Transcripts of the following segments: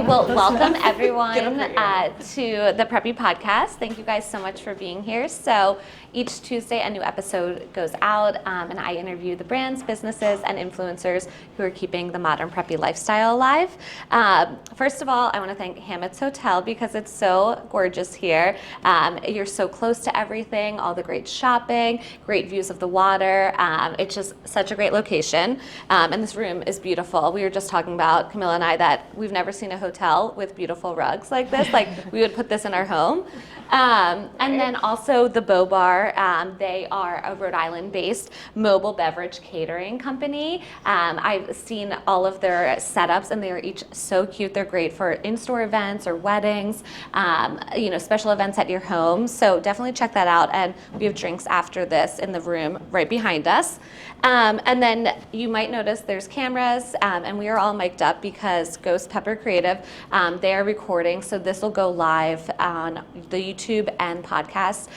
Well, welcome everyone to the Preppy Podcast. Thank you guys so much for being here. So each Tuesday a new episode goes out and I interview the brands, businesses, and influencers who are keeping the modern preppy lifestyle alive. First of all, I want to thank Hammetts Hotel because it's so gorgeous here. You're so close to everything, all the great shopping, great views of the water. It's just such a great location. And this room is beautiful. We were just talking about, Camilla and I, that we've never seen a hotel with beautiful rugs like this. Like we would put this in our home. And then also the Beau Bar. They are a Rhode Island-based mobile beverage catering company. I've seen all of their setups, and they are each so cute. They're great for in-store events or weddings, special events at your home. So definitely check that out. And we have drinks after this in the room right behind us. And then you might notice there's cameras, and we are all mic'd up because Ghost Pepper Creative, they are recording. So this will go live on the YouTube and podcast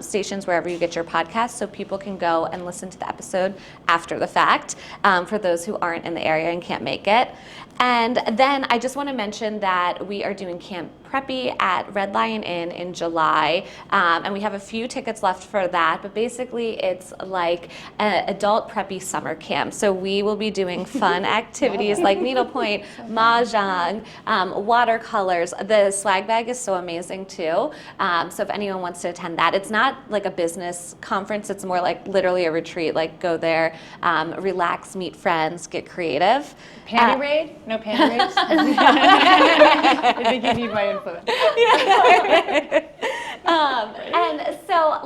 stations, wherever you get your podcasts, so people can go and listen to the episode after the fact for those who aren't in the area and can't make it. And then I just want to mention that we are doing Camp Preppy at Red Lion Inn in July, and we have a few tickets left for that, but basically it's like an adult preppy summer camp. So we will be doing fun activities like needlepoint, mahjong, watercolors. The swag bag is so amazing too, so if anyone wants to attend that, it's not like a business conference, it's more like literally a retreat, like go there, relax, meet friends, get creative. Panty raid? No panty raids? I think you need my influence. And so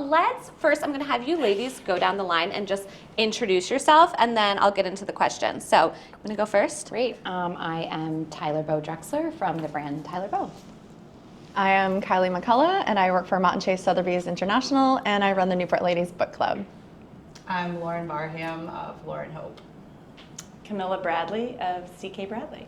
I'm going to have you ladies go down the line and just introduce yourself, and then I'll get into the questions. So I'm going to go first. Great. I am Tyler Beau Drexler from the brand Tyler Beau. I am Kylie McCollough, and I work for Mott & Chase Sotheby's International, and I run the Newport Ladies Book Club. I'm Loren Barham of Loren Hope. Camilla Bradley of CK Bradley.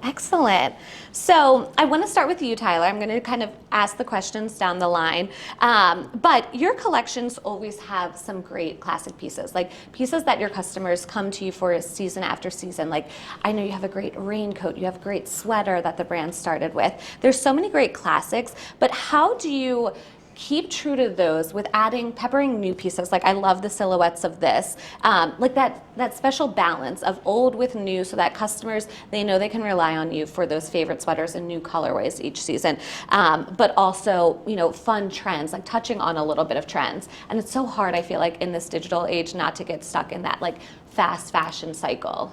Excellent. So I want to start with you, Tyler. I'm going to kind of ask the questions down the line. But your collections always have some great classic pieces, like pieces that your customers come to you for season after season. Like I know you have a great raincoat, you have a great sweater that the brand started with. There's so many great classics, but how do you keep true to those with peppering new pieces? Like I love the silhouettes of this, like that special balance of old with new, so that customers, they know they can rely on you for those favorite sweaters and new colorways each season, but also fun trends, like touching on a little bit of trends. And it's so hard, I feel like, in this digital age not to get stuck in that like fast fashion cycle.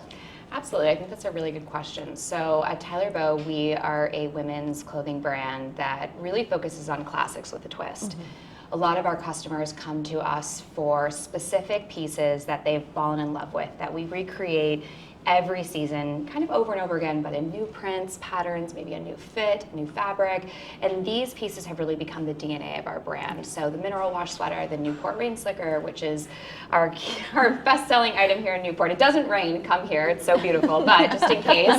Absolutely. I think that's a really good question. So at Tyler Beau, we are a women's clothing brand that really focuses on classics with a twist. Mm-hmm. A lot of our customers come to us for specific pieces that they've fallen in love with, that we recreate every season, kind of over and over again, but in new prints, patterns, maybe a new fit, new fabric. And these pieces have really become the DNA of our brand. So the mineral wash sweater, the Newport rain slicker, which is our best-selling item here in Newport. It doesn't rain, come here, it's so beautiful, but just in case.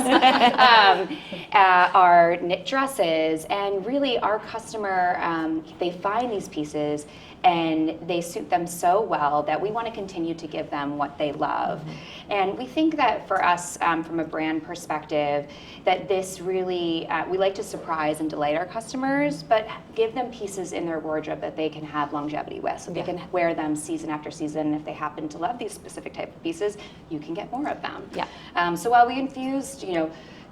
Our knit dresses, and really our customer, they find these pieces and they suit them so well that we want to continue to give them what they love. Mm-hmm. And we think that for us, from a brand perspective, that this really, we like to surprise and delight our customers, but give them pieces in their wardrobe that they can have longevity with, so they can wear them season after season. If they happen to love these specific type of pieces, you can get more of them. Yeah. So while we infused,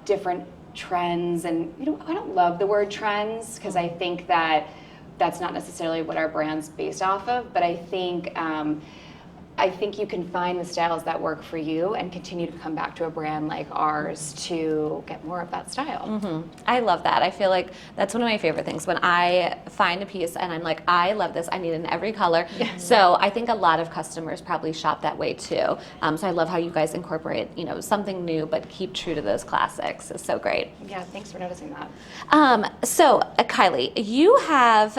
different trends, and I don't love the word trends because I think that that's not necessarily what our brand's based off of, but I think you can find the styles that work for you and continue to come back to a brand like ours to get more of that style. Mm-hmm. I love that. I feel like that's one of my favorite things, when I find a piece and I'm like, I love this, I need it in every color. Yes. So I think a lot of customers probably shop that way too. So I love how you guys incorporate, something new but keep true to those classics. It's so great. Yeah, thanks for noticing that. So Kylie, you have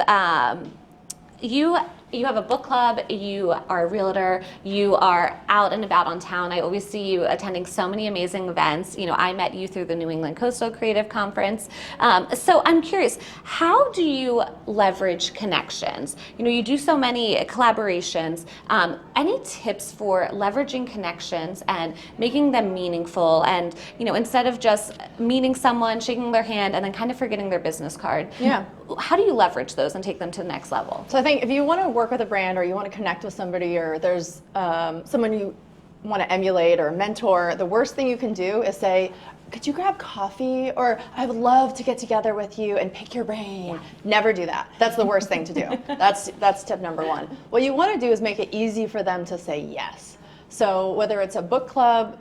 you have a book club, you are a realtor, you are out and about on town. I always see you attending so many amazing events. I met you through the New England Coastal Creative Conference. So I'm curious, how do you leverage connections? You do so many collaborations. Any tips for leveraging connections and making them meaningful, and instead of just meeting someone, shaking their hand, and then kind of forgetting their business card? Yeah. How do you leverage those and take them to the next level? So I think if you want to work with a brand, or you want to connect with somebody, or there's someone you want to emulate or mentor, the worst thing you can do is say, could you grab coffee? Or I would love to get together with you and pick your brain. Yeah. Never do that. That's the worst thing to do. That's tip number one. What you want to do is make it easy for them to say yes. So whether it's a book club,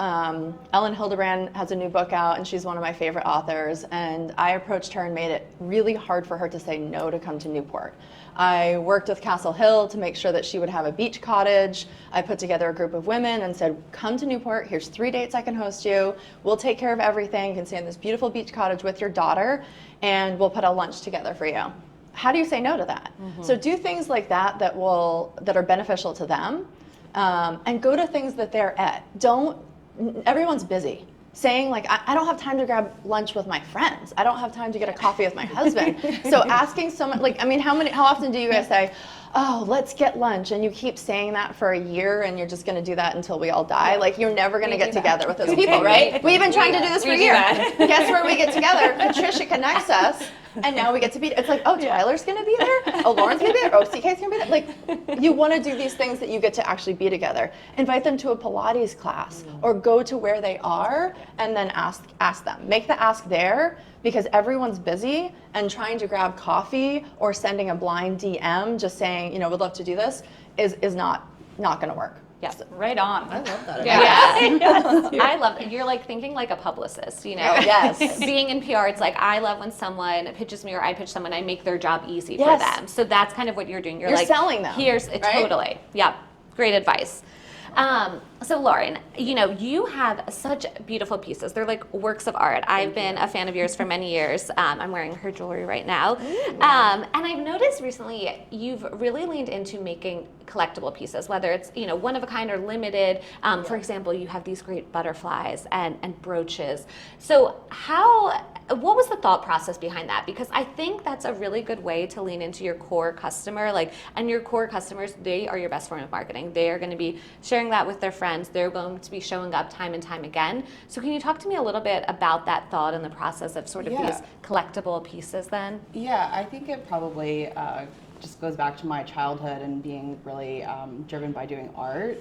Ellen Hildebrand has a new book out, and she's one of my favorite authors, and I approached her and made it really hard for her to say no to come to Newport. I worked with Castle Hill to make sure that she would have a beach cottage. I put together a group of women and said, come to Newport, here's 3 dates I can host you, we'll take care of everything, you can stay in this beautiful beach cottage with your daughter, and we'll put a lunch together for you. How do you say no to that? Mm-hmm. So do things like that that are beneficial to them. And go to things that they're at. Everyone's busy. Saying like, I don't have time to grab lunch with my friends. I don't have time to get a coffee with my husband. So asking someone, how often do you guys say, oh, let's get lunch, and you keep saying that for a year, and you're just going to do that until we all die? Like, you're never going to get together with those people, right? We've been trying to do this for years. Guess where we get together? Patricia connects us, and now we get to be, it's like, oh, Tyler's going to be there? Oh, Lauren's going to be there? Oh, CK's going to be there? Like, you want to do these things that you get to actually be together. Invite them to a Pilates class, or go to where they are, and then ask them. Make the ask there, because everyone's busy, and trying to grab coffee or sending a blind DM just saying, would love to do this, is not going to work. Yes. Right on. I love that. Yeah. Yes. I love it. You're like thinking like a publicist, Yes. Being in PR, it's like, I love when someone pitches me or I pitch someone, I make their job easy Yes. for them. So that's kind of what you're doing. You're like selling them. Right? Totally. Yeah. Great advice. So Loren, you have such beautiful pieces. They're like works of art. I've been a fan of yours for many years. I'm wearing her jewelry right now. And I've noticed recently you've really leaned into making collectible pieces, whether it's, one of a kind or limited. For example, you have these great butterflies and brooches. So what was the thought process behind that? Because I think that's a really good way to lean into your core customer, and your core customers, they are your best form of marketing. They are going to be sharing that with their friends. They're going to be showing up time and time again. So can you talk to me a little bit about that thought and the process of sort of these collectible pieces then? Yeah, I think it probably just goes back to my childhood and being really driven by doing art,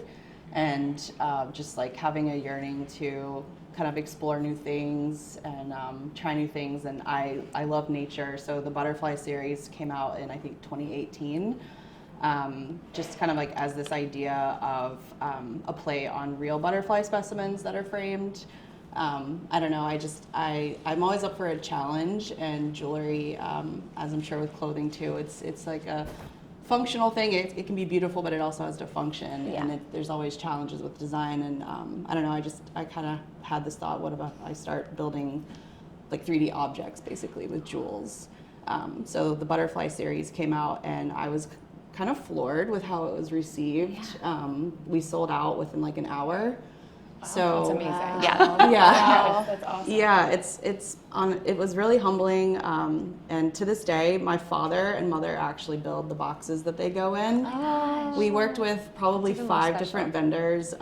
and just like having a yearning to kind of explore new things and try new things. And I love nature, so the Butterfly series came out in, I think, 2018. Just kind of like as this idea of a play on real butterfly specimens that are framed. I don't know, I'm always up for a challenge, and jewelry, as I'm sure with clothing too, it's like a functional thing. It can be beautiful, but it also has to function, and there's always challenges with design. And I don't know, I kind of had this thought, what about I start building like 3D objects basically with jewels. So the Butterfly series came out, and I was kind of floored with how it was received. We sold out within like an hour. So That's amazing. Wow. Yeah. That's awesome. Yeah, it was really humbling, and to this day, my father and mother actually build the boxes that they go in. We worked with probably 5 different vendors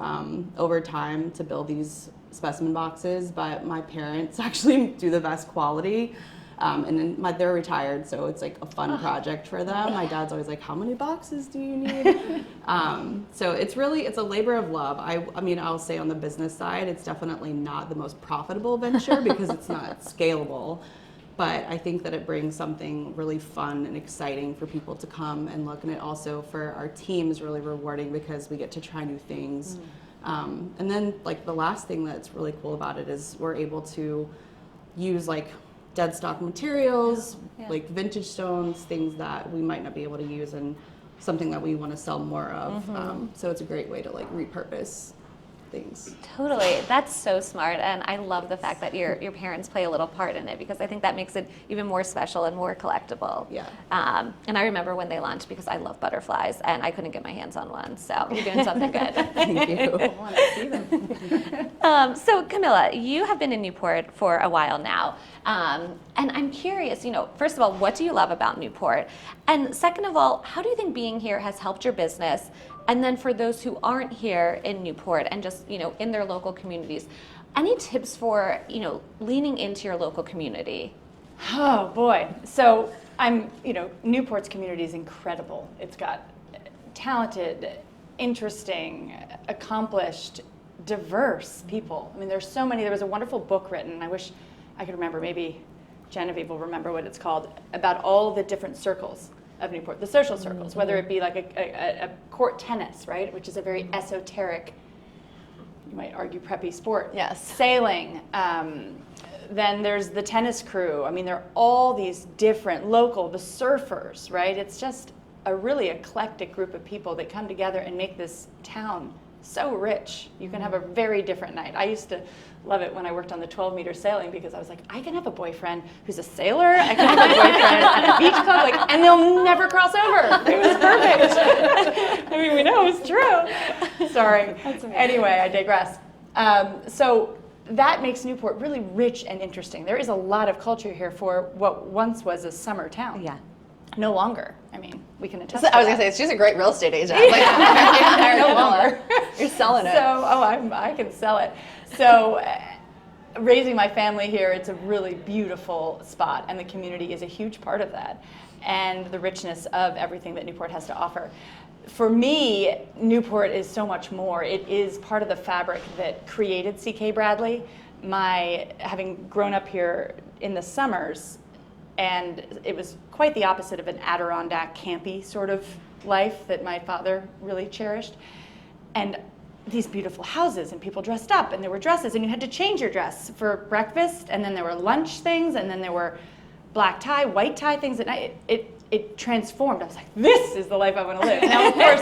over time to build these specimen boxes, but my parents actually do the best quality. And then they're retired, so it's like a fun project for them. My dad's always like, how many boxes do you need? So it's a labor of love. I mean, I'll say on the business side, it's definitely not the most profitable venture because it's not scalable. But I think that it brings something really fun and exciting for people to come and look. And it also, for our team, is really rewarding because we get to try new things. And then like the last thing that's really cool about it is we're able to use like dead stock materials, like vintage stones, things that we might not be able to use, and something that we want to sell more of. So it's a great way to like repurpose things. Totally. That's so smart. And I love the fact that your parents play a little part in it, because I think that makes it even more special and more collectible. Yeah. And I remember when they launched, because I love butterflies and I couldn't get my hands on one. So you're doing something good. Thank you. I want to see them. So Camilla, you have been in Newport for a while now. And I'm curious, first of all, what do you love about Newport? And second of all, how do you think being here has helped your business? And then for those who aren't here in Newport and just, in their local communities, any tips for, leaning into your local community? Oh boy. So Newport's community is incredible. It's got talented, interesting, accomplished, diverse people. I mean, there's so many. There was a wonderful book written, I wish I could remember, maybe Genevieve will remember what it's called, about all the different circles of Newport, the social circles, whether it be like a court tennis, right, which is a very esoteric, you might argue, preppy sport. Yes. Sailing. Then there's the tennis crew. I mean, there are all these different local, the surfers, right? It's just a really eclectic group of people that come together and make this town so rich. You can have a very different night. I used to love it when I worked on the 12-meter sailing, because I was like, I can have a boyfriend who's a sailor, I can have a boyfriend at a beach club, and they'll never cross over. It was perfect. I mean, we know it's true. Sorry. Anyway, I digress. So that makes Newport really rich and interesting. There is a lot of culture here for what once was a summer town. Yeah. No longer. I mean, we can attest. I was gonna say, she's a great real estate agent. Like, no longer. You're selling it. I can sell it. So, raising my family here, it's a really beautiful spot, and the community is a huge part of that, and the richness of everything that Newport has to offer. For me, Newport is so much more. It is part of the fabric that created CK Bradley. Having grown up here in the summers, and it was quite the opposite of an Adirondack campy sort of life that my father really cherished. And these beautiful houses and people dressed up, and there were dresses, and you had to change your dress for breakfast, and then there were lunch things, and then there were black tie, white tie things at night. It transformed. I was like, this is the life I want to live. Now, of course,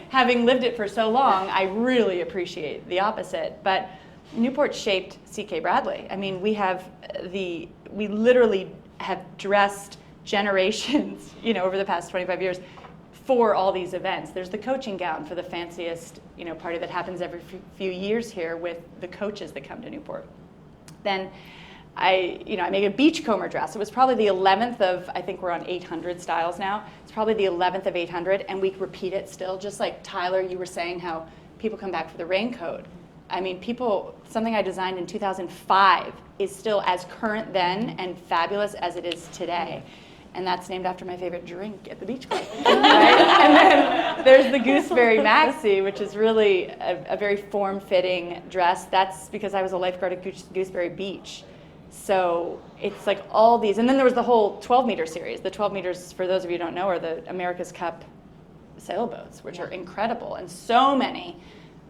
having lived it for so long, I really appreciate the opposite. But Newport shaped CK Bradley. I mean, we literally have dressed generations, over the past 25 years for all these events. There's the coaching gown for the fanciest, party that happens every few years here with the coaches that come to Newport. Then I make a beachcomber dress. It was probably the 11th of, I think we're on 800 styles now. It's probably the 11th of 800, and we repeat it still, just like Tyler, you were saying how people come back for the raincoat. I mean, something I designed in 2005 is still as current then and fabulous as it is today. And that's named after my favorite drink at the beach club. Right? And then there's the Gooseberry Maxi, which is really a very form-fitting dress. That's because I was a lifeguard at Gooseberry Beach. So it's like all these. And then there was the whole 12-meter series. The 12 meters, for those of you who don't know, are the America's Cup sailboats, which are incredible. And so many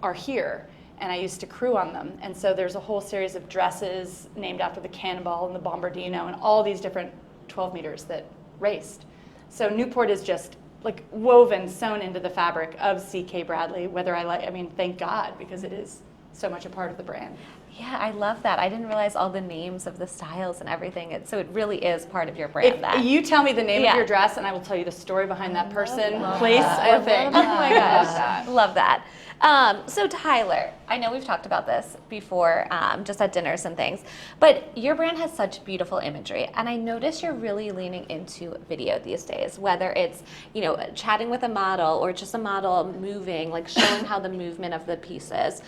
are here. And I used to crew on them. And so there's a whole series of dresses named after the Cannonball and the Bombardino and all these different 12 meters that raced. So Newport is just like woven, sewn into the fabric of CK Bradley, thank God, because it is so much a part of the brand. Yeah, I love that. I didn't realize all the names of the styles and everything. So it really is part of your brand. If you tell me the name of your dress, and I will tell you the story behind that person, place, or thing. Oh my gosh, love that. So Tyler, I know we've talked about this before, just at dinners and things, but your brand has such beautiful imagery, and I notice you're really leaning into video these days, whether it's, chatting with a model or just a model moving, like showing how the movement of the pieces,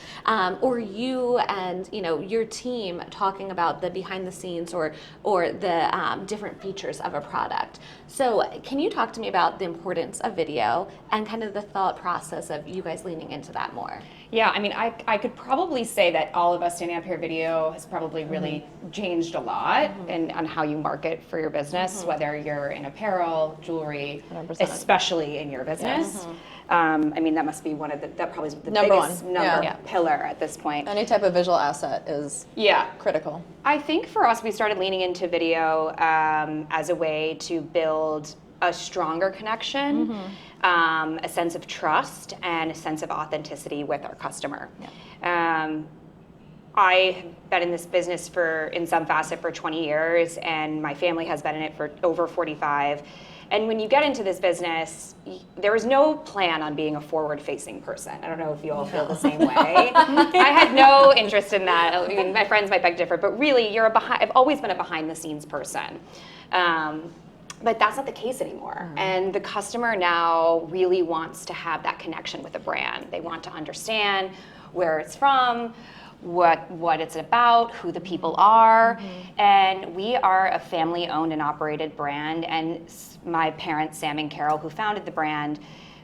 or you and, your team talking about the behind the scenes or the different features of a product. So can you talk to me about the importance of video and kind of the thought process of you guys leaning into that more? Yeah, I could probably say that all of us standing up here, video has probably really changed a lot on how you market for your business, whether you're in apparel, jewelry, 100%. especially in your business. That must be that probably is the Number biggest one. pillar at this point. Any type of visual asset is critical. I think for us, we started leaning into video as a way to build a stronger connection, a sense of trust, and a sense of authenticity with our customer. I have been in this business in some facet for 20 years, and my family has been in it for over 45. And when you get into this business, there is no plan on being a forward-facing person. I don't know if you all feel the same way. I had no interest in that. I mean, my friends might beg different, but really, I've always been a behind-the-scenes person. But that's not the case anymore. And the customer now really wants to have that connection with the brand. They want to understand where it's from, what it's about, who the people are. And we are a family-owned and operated brand. And my parents, Sam and Carol, who founded the brand,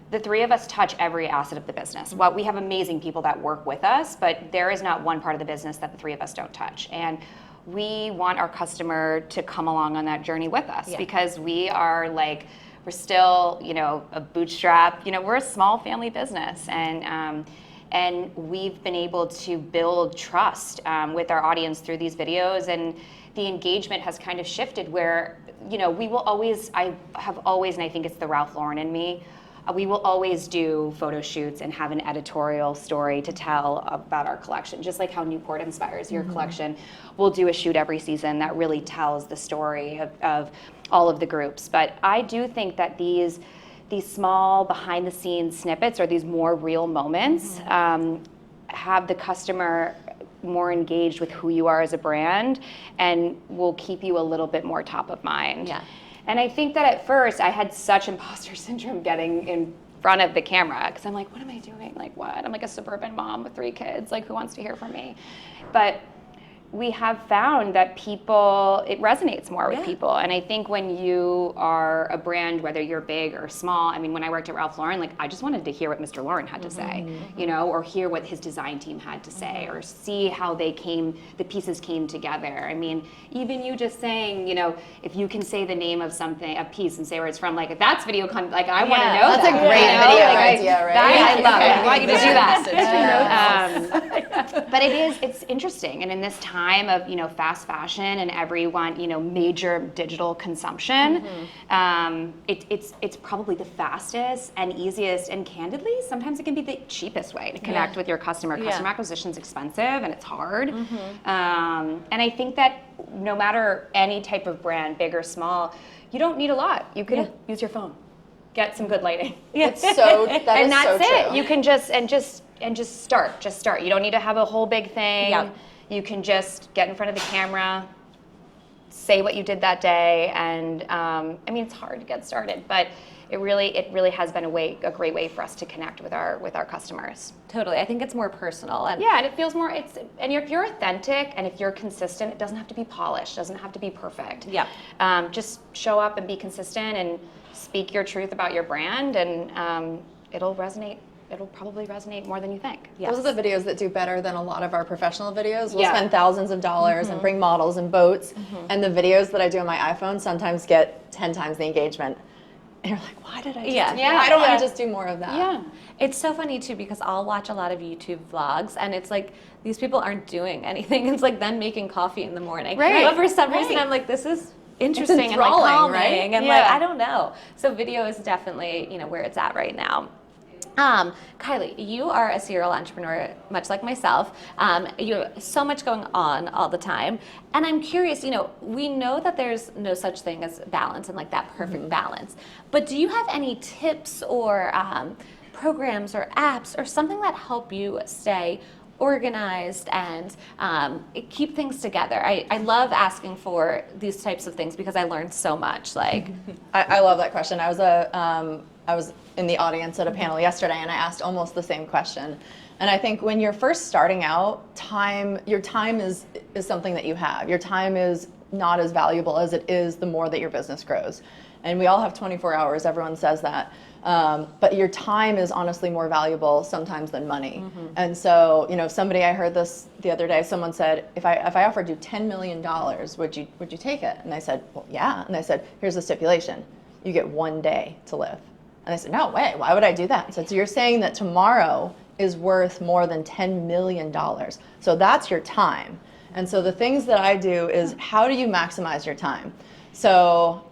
the three of us touch every asset of the business. Well, we have amazing people that work with us, but there is not one part of the business that the three of us don't touch. And we want our customer to come along on that journey with us because we're still, a bootstrap, we're a small family business. And we've been able to build trust with our audience through these videos, and the engagement has kind of shifted where, we will always, I have always, and I think it's the Ralph Lauren in me, we will always do photo shoots and have an editorial story to tell about our collection, just like how Newport inspires your collection. We'll do a shoot every season that really tells the story of all of the groups. But I do think that these small behind-the-scenes snippets or these more real moments have the customer more engaged with who you are as a brand and will keep you a little bit more top of mind. Yeah. And I think that at first I had such imposter syndrome getting in front of the camera because I'm like, what am I doing? Like what? I'm like a suburban mom with 3 kids. Like who wants to hear from me? But we have found that it resonates more with people. And I think when you are a brand, whether you're big or small, I mean, when I worked at Ralph Lauren, I just wanted to hear what Mr. Loren had to say, or hear what his design team had to say, or see how the pieces came together. I mean, even you just saying, if you can say the name of a piece and say where it's from, that's video content, I want to know that's a great video idea, right? I love it. I want you to do that. But it's interesting. And in this time of, fast fashion and everyone, major digital consumption, it's probably the fastest and easiest, and candidly, sometimes it can be the cheapest way to connect with your customer. Customer acquisition is expensive and it's hard. And I think that no matter any type of brand, big or small, you don't need a lot. You can use your phone, get some good lighting. That's and so that's it. true. You can just start. You don't need to have a whole big thing. You can just get in front of the camera, say what you did that day, and it's hard to get started, but it really has been a great way for us to connect with our customers. Totally, I think it's more personal, and and it feels more. And if you're authentic and if you're consistent, it doesn't have to be polished, doesn't have to be perfect. Just show up and be consistent and speak your truth about your brand, and it'll resonate. It'll probably resonate more than you think. Those are the videos that do better than a lot of our professional videos. We'll spend thousands of dollars and bring models and boats, and the videos that I do on my iPhone sometimes get 10 times the engagement. And you're like, why did I do that? I don't want to just do more of that. Yeah. It's so funny too because I'll watch a lot of YouTube vlogs and it's like these people aren't doing anything. It's like them making coffee in the morning. Right. But for some reason I'm like, this is interesting and calming, right? And I don't know. So video is definitely, where it's at right now. Kylie, you are a serial entrepreneur, much like myself. You have so much going on all the time. And I'm curious, we know that there's no such thing as balance and that perfect balance. But do you have any tips or programs or apps or something that help you stay organized and keep things together? I love asking for these types of things because I learned so much. I love that question. I was in the audience at a panel yesterday and I asked almost the same question. And I think when you're first starting out, your time is something that you have. Your time is not as valuable as it is the more that your business grows. And we all have 24 hours, everyone says that. But your time is honestly more valuable sometimes than money. And so, I heard this the other day, someone said, if I offered you $10 million, would you take it? And I said, well, yeah. And I said, here's the stipulation. You get 1 day to live. And I said, no way, why would I do that? I said, so you're saying that tomorrow is worth more than $10 million. So that's your time. And so the things that I do is, how do you maximize your time? So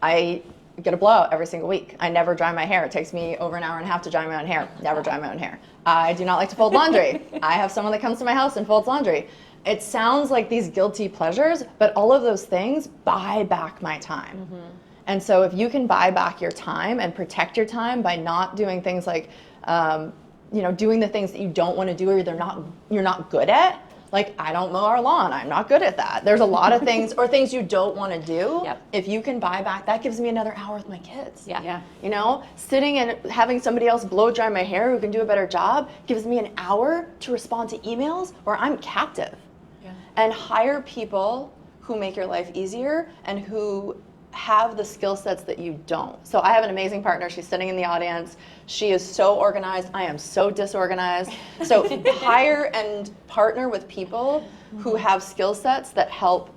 I get a blowout every single week. I never dry my hair. It takes me over an hour and a half to dry my own hair. Never dry my own hair. I do not like to fold laundry. I have someone that comes to my house and folds laundry. It sounds like these guilty pleasures, but all of those things buy back my time. And so if you can buy back your time and protect your time by not doing things like, doing the things that you don't want to do or you're not good at, like, I don't mow our lawn, I'm not good at that. There's a lot of things, or things you don't want to do. Yep. If you can buy back, that gives me another hour with my kids. Yeah. Sitting and having somebody else blow dry my hair who can do a better job gives me an hour to respond to emails where I'm captive. And hire people who make your life easier and who have the skill sets that you don't. So I have an amazing partner. She's sitting in the audience. She is so organized. I am so disorganized. So hire and partner with people who have skill sets that help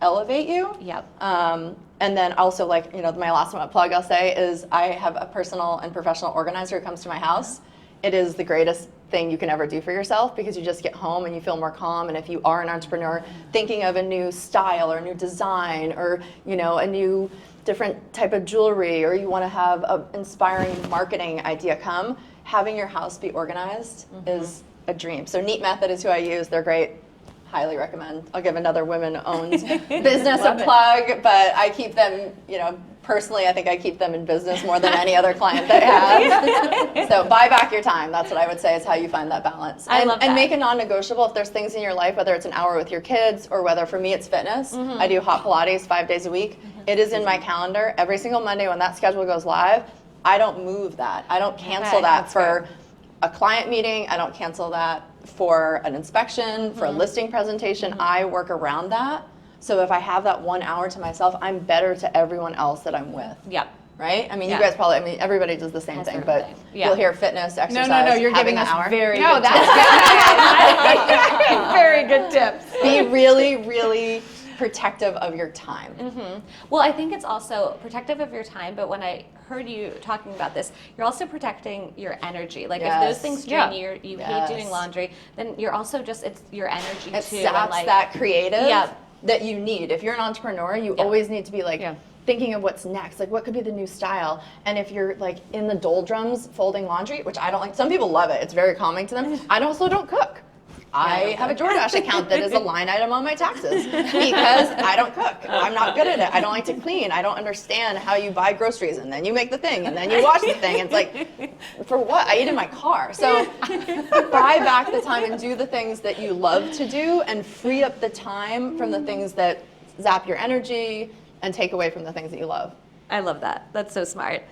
elevate you. Yep. And then also, like, my last one plug I'll say is I have a personal and professional organizer who comes to my house. It is the greatest thing you can ever do for yourself because you just get home and you feel more calm. And if you are an entrepreneur thinking of a new style or a new design or a new different type of jewelry, or you want to have an inspiring marketing idea having your house be organized is a dream. So Neat Method is who I use. They're great. Highly recommend. I'll give another women-owned business a plug, but I keep them, personally, I think I keep them in business more than any other client that I have. So buy back your time. That's what I would say is how you find that balance. I love that. And make it non-negotiable. If there's things in your life, whether it's an hour with your kids or whether for me it's fitness. I do hot Pilates 5 days a week. It is in my calendar every single Monday when that schedule goes live. I don't move that. I don't cancel that for a client meeting. I don't cancel that for an inspection, for a listing presentation. I work around that. So if I have that 1 hour to myself, I'm better to everyone else that I'm with. Yep. Right? I mean, you guys probably, everybody does the same thing, but you'll hear fitness, exercise, No, you're giving us hour. very No, good that's tips. Very good tips. Be really, really protective of your time. Well, I think it's also protective of your time, but when I heard you talking about this, you're also protecting your energy. Like if those things drain you, you hate doing laundry, then you're also it's your energy It too. saps and that creative that you need. If you're an entrepreneur, you always need to be thinking of what's next, like what could be the new style. And if you're like in the doldrums folding laundry, which I don't like, some people love it, it's very calming to them. I also don't cook. I have a DoorDash account that is a line item on my taxes because I don't cook. I'm not good at it. I don't like to clean. I don't understand how you buy groceries and then you make the thing and then you wash the thing. It's like, for what? I eat in my car. So buy back the time and do the things that you love to do and free up the time from the things that zap your energy and take away from the things that you love. I love that. That's so smart.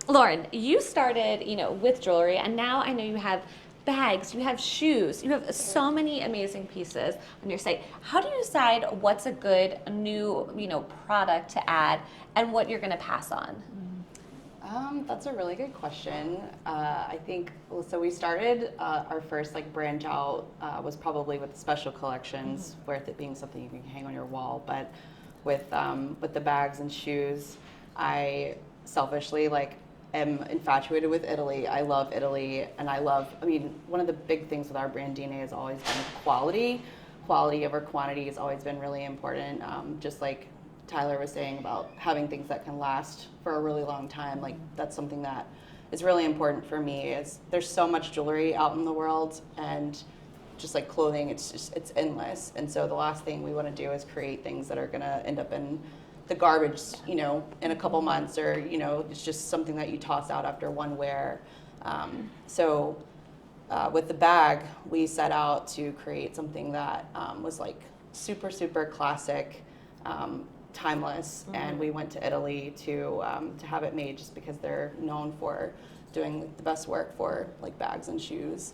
Loren, you started, with jewelry, and now I know you have bags, you have shoes, you have so many amazing pieces on your site. How do you decide what's a good new, product to add and what you're going to pass on? That's a really good question. I think, so we started our first branch out was probably with the special collections, worth it being something you can hang on your wall. But with the bags and shoes, I selfishly am infatuated with Italy. I love Italy, and one of the big things with our brand DNA has always been quality. Quality over quantity has always been really important. Just like Tyler was saying about having things that can last for a really long time, that's something that is really important for me. There's so much jewelry out in the world, and just like clothing, it's endless. And so the last thing we want to do is create things that are gonna end up in the garbage, in a couple months, or it's just something that you toss out after one wear. So with the bag, we set out to create something that was super classic, timeless, and we went to Italy to have it made just because they're known for doing the best work for bags and shoes.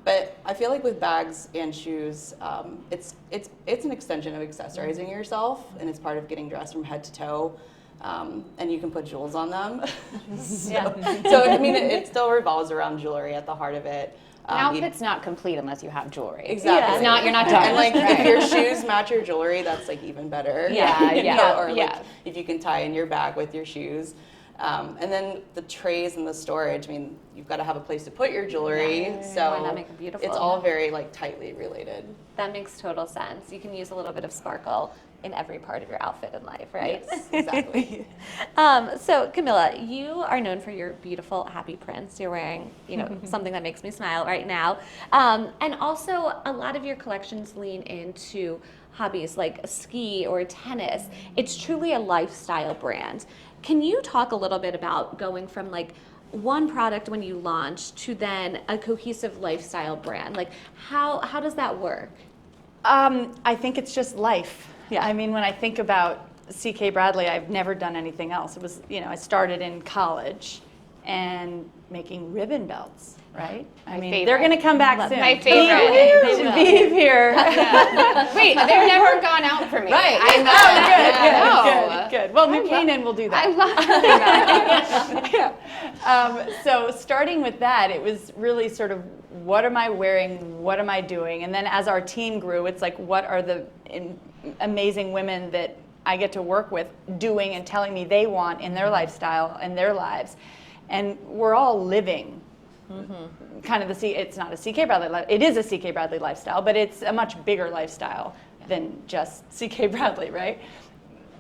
But I feel with bags and shoes, it's an extension of accessorizing yourself, and it's part of getting dressed from head to toe, and you can put jewels on them. So it still revolves around jewelry at the heart of it. An outfit's not complete unless you have jewelry. Exactly. Yeah. You're not done. And if your shoes match your jewelry, that's even better. If you can tie in your bag with your shoes. And then the trays and the storage, you've got to have a place to put your jewelry. So that make it beautiful. It's all very tightly related. That makes total sense. You can use a little bit of sparkle in every part of your outfit in life, right? Yes, exactly. So Camilla, you are known for your beautiful, happy prints. You're wearing, something that makes me smile right now. And also a lot of your collections lean into hobbies like ski or tennis. It's truly a lifestyle brand. Can you talk a little bit about going from like one product when you launch to then a cohesive lifestyle brand? Like how does that work? I think it's just life. Yeah. I mean, when I think about CK Bradley, I've never done anything else. It was, I started in college and making ribbon belts, right? I mean, favorite. they're going to come back soon. My favorite. They should be here. Wait, they've never gone out for me. Right. I know. Good. Well, New Canaan will do that. I love that. So starting with that, it was really sort of, what am I wearing? What am I doing? And then as our team grew, it's like, what are the amazing women that I get to work with doing and telling me they want in their lifestyle and their lives? And we're all living kind of it's not a CK Bradley, it is a CK Bradley lifestyle, but it's a much bigger lifestyle than just CK Bradley, right?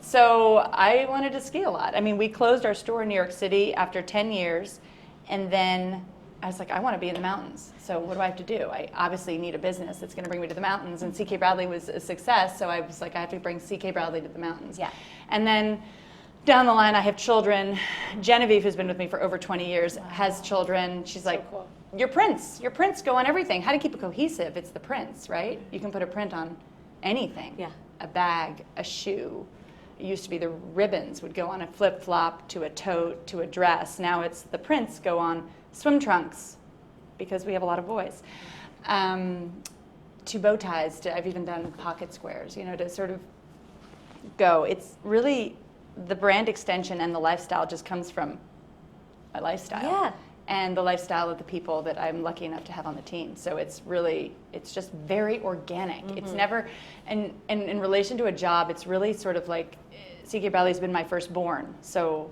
So I wanted to ski a lot. I mean, we closed our store in New York City after 10 years, and then I was like, I want to be in the mountains. So what do I have to do? I obviously need a business that's going to bring me to the mountains, and CK Bradley was a success, so I was like, I have to bring CK Bradley to the mountains. Yeah. And then down the line, I have children. Genevieve, who's been with me for over 20 years, has children. She's like, cool. your prints go on everything. How to keep it cohesive? It's the prints, right? You can put a print on anything. Yeah. A bag, a shoe. It used to be the ribbons would go on a flip-flop, to a tote, to a dress. Now it's the prints go on swim trunks, because we have a lot of boys. To bow ties, I've even done pocket squares, to sort of go. It's really, the brand extension and the lifestyle just comes from my lifestyle. Yeah. And the lifestyle of the people that I'm lucky enough to have on the team. So it's just very organic. It's never, and in relation to a job, it's really sort of like, CK Bradley's been my firstborn. So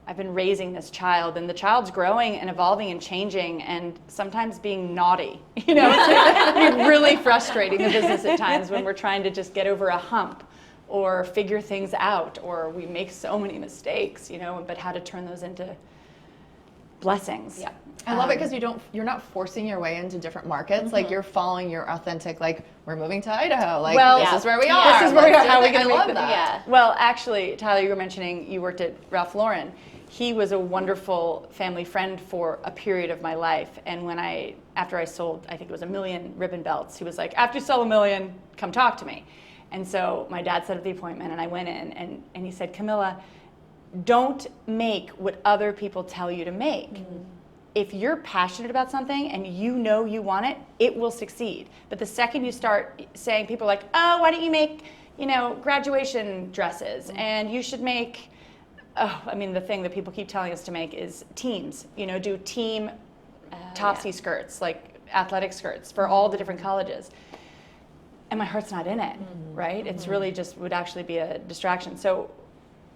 I've been raising this child, and the child's growing and evolving and changing, and sometimes being naughty. It's really frustrating, the business at times, when we're trying to just get over a hump or figure things out, or we make so many mistakes, but how to turn those into blessings. Yeah. I love it because you're not forcing your way into different markets. Like, you're following your authentic, like, we're moving to Idaho. Like, this is where we are. This is where we are. How are we I going to love make that. Yeah. Well, actually, Tyler, you were mentioning you worked at Ralph Lauren. He was a wonderful family friend for a period of my life. And after I sold, I think it was 1 million ribbon belts, he was like, after you sell 1 million, come talk to me. And so my dad set up the appointment, and I went in, and he said, Camilla, don't make what other people tell you to make. If you're passionate about something and you know you want it, it will succeed. But the second you start saying, people are like, oh, why don't you make, graduation dresses, and you should make, the thing that people keep telling us to make is teams. Do team topsy skirts, like athletic skirts for all the different colleges. And my heart's not in it, right? It's really just would actually be a distraction. So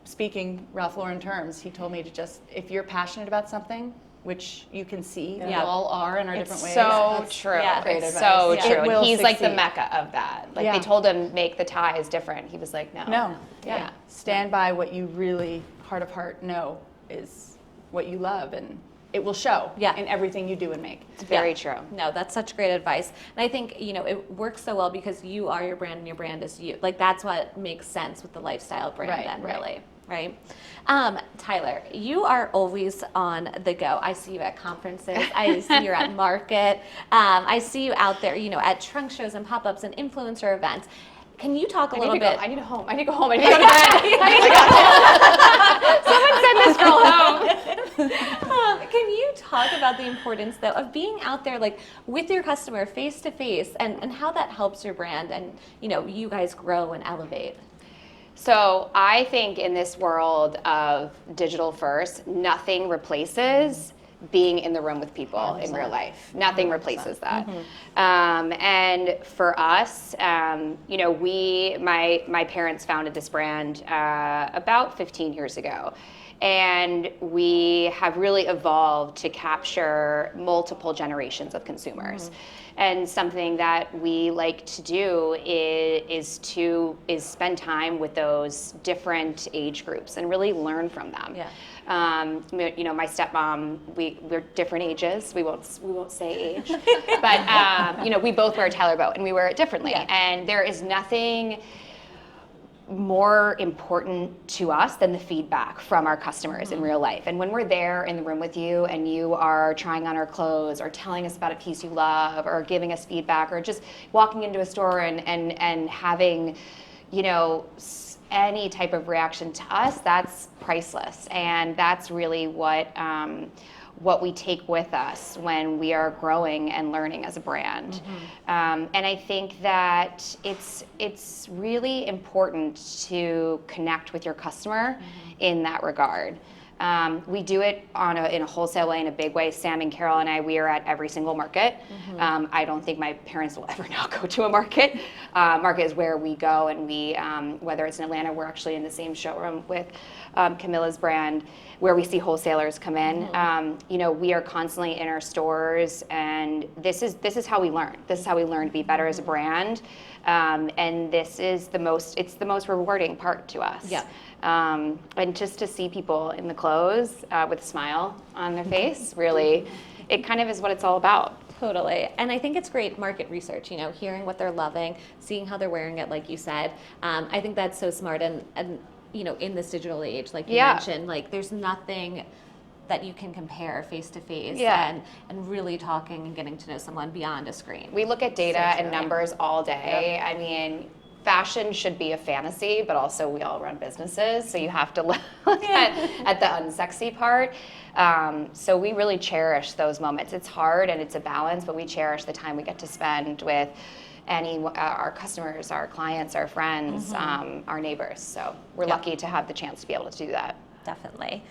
speaking Ralph Lauren terms, he told me to just, if you're passionate about something, which you can see, we all are in our different ways. So true. Yeah. Great It's advice. so Yeah. true. It will And he's like the succeed. mecca of that. Like, Yeah. they told him make the ties different. He was like, no. No. Yeah. Stand by what you really, heart of heart, know is what you love, and it will show in everything you do and make. It's very true. No, that's such great advice. And I think, it works so well because you are your brand and your brand is you. Like, that's what makes sense with the lifestyle brand then, really. Right? Tyler, you are always on the go. I see you at conferences. I see you at market. I see you out there, at trunk shows and pop-ups and influencer events. Can you talk a little bit? I need to go home. I need to go to bed. Someone send this girl home. Can you talk about the importance, though, of being out there, like, with your customer face to face, and how that helps your brand and, you guys grow and elevate? So I think in this world of digital first, nothing replaces being in the room with people in real life. Nothing replaces that. And for us, you know, my parents founded this brand about 15 years ago. And we have really evolved to capture multiple generations of consumers. And something that we like to do is spend time with those different age groups and really learn from them. You know, my stepmom, we're different ages. We won't say age, but you know, we both wear a Tyler boat and we wear it differently. And there is nothing more important to us than the feedback from our customers in real life. And when we're there in the room with you and you are trying on our clothes or telling us about a piece you love or giving us feedback or just walking into a store and having, you know, any type of reaction to us, that's priceless. And that's really what we take with us when we are growing and learning as a brand. And I think that it's really important to connect with your customer in that regard. We do it in a wholesale way, in a big way. Sam and Carol and I, we are at every single market. I don't think my parents will ever not go to a market. Market is where we go, and we, whether it's in Atlanta, we're actually in the same showroom with Camilla's brand, where we see wholesalers come in. You know, we are constantly in our stores, and this is how we learn. This is how we learn to be better as a brand. And this is the most rewarding part to us. And just to see people in the clothes with a smile on their face, really, it kind of is what it's all about. Totally. And I think it's great market research, you know, hearing what they're loving, seeing how they're wearing it, like you said. I think that's so smart. And you know, in this digital age, like you mentioned, like there's nothing that you can compare face to face and really talking and getting to know someone beyond a screen. We look at data and numbers all day. I mean, fashion should be a fantasy, but also we all run businesses, so you have to look at the unsexy part. So we really cherish those moments. It's hard and it's a balance, but we cherish the time we get to spend with our customers, our clients, our friends, our neighbors. So we're lucky to have the chance to be able to do that. Definitely.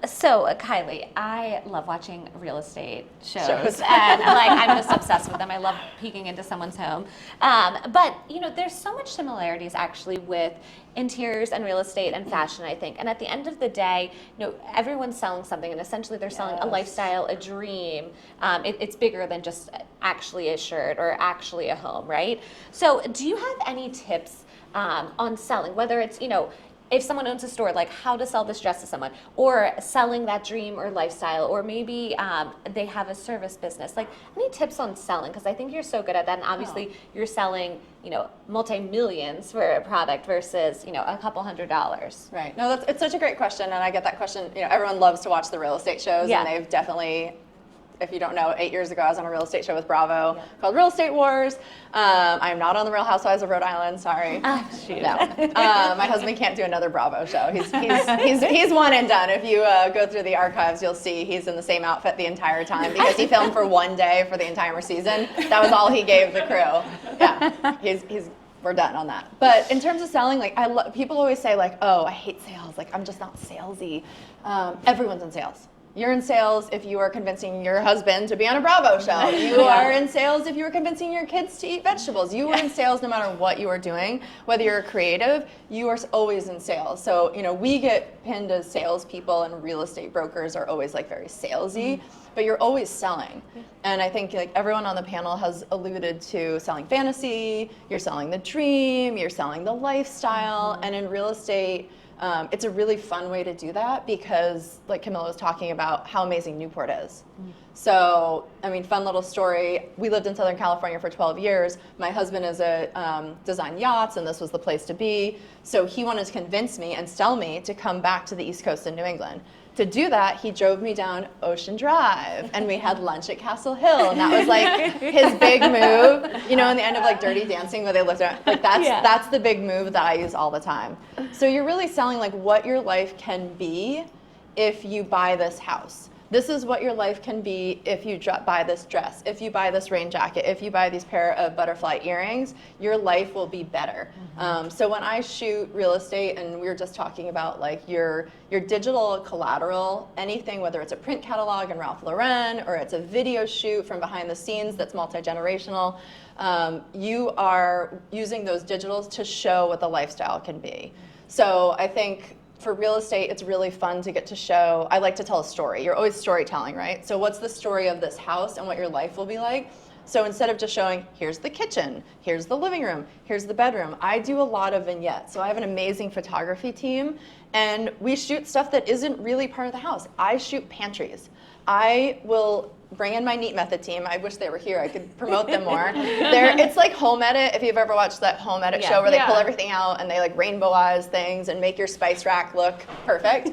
So Kylie, I love watching real estate shows. And like I'm just obsessed with them. I love peeking into someone's home. But you know, there's so much similarities actually with interiors and real estate and fashion, I think. And at the end of the day, you know, everyone's selling something, and essentially they're selling a lifestyle, a dream. It's bigger than just actually a shirt or actually a home, right? So do you have any tips on selling, whether it's, you know, if someone owns a store, like how to sell this dress to someone, or selling that dream or lifestyle, or maybe they have a service business. Like, any tips on selling? Because I think you're so good at that, and obviously you're selling, you know, multi-millions for a product versus, you know, a couple $100s. Right. No, it's such a great question, and I get that question. You know, everyone loves to watch the real estate shows, and they've definitely. If you don't know, 8 years ago, I was on a real estate show with Bravo called Real Estate Wars. I'm not on the Real Housewives of Rhode Island, sorry. Shoot. No. My husband can't do another Bravo show. He's one and done. If you go through the archives, you'll see he's in the same outfit the entire time because he filmed for one day for the entire season. That was all he gave the crew. Yeah, we're done on that. But in terms of selling, like people always say like, oh, I hate sales. Like I'm just not salesy. Everyone's in sales. You're in sales if you are convincing your husband to be on a Bravo show. You are in sales if you are convincing your kids to eat vegetables. You are in sales no matter what you are doing. Whether you're creative, you are always in sales. So, you know, we get pinned as salespeople, and real estate brokers are always like very salesy, but you're always selling. And I think like everyone on the panel has alluded to selling fantasy, you're selling the dream, you're selling the lifestyle, and in real estate, it's a really fun way to do that because, like Camilla was talking about, how amazing Newport is. So, I mean, fun little story. We lived in Southern California for 12 years. My husband is a design yachts, and this was the place to be. So he wanted to convince me and sell me to come back to the East Coast in New England. To do that, he drove me down Ocean Drive, and we had lunch at Castle Hill, and that was like his big move. You know, in the end of like Dirty Dancing, where they looked at like that's the big move that I use all the time. So you're really selling like what your life can be if you buy this house. this is what your life can be if you buy this dress, if you buy this rain jacket, if you buy these pair of butterfly earrings, your life will be better. So when I shoot real estate, and we were just talking about like your digital collateral, anything, whether it's a print catalog in Ralph Lauren or it's a video shoot from behind the scenes that's multi-generational, you are using those digitals to show what the lifestyle can be. So I think for real estate, it's really fun to get to show. I like to tell a story. You're always storytelling, right? So what's the story of this house and what your life will be like? So instead of just showing, here's the kitchen, here's the living room, here's the bedroom, I do a lot of vignettes. So I have an amazing photography team, and we shoot stuff that isn't really part of the house. I shoot pantries. I will bring in my Neat Method team. I wish they were here. I could promote them more. It's like Home Edit, if you've ever watched that Home Edit show where they pull everything out and they like rainbowize things and make your spice rack look perfect.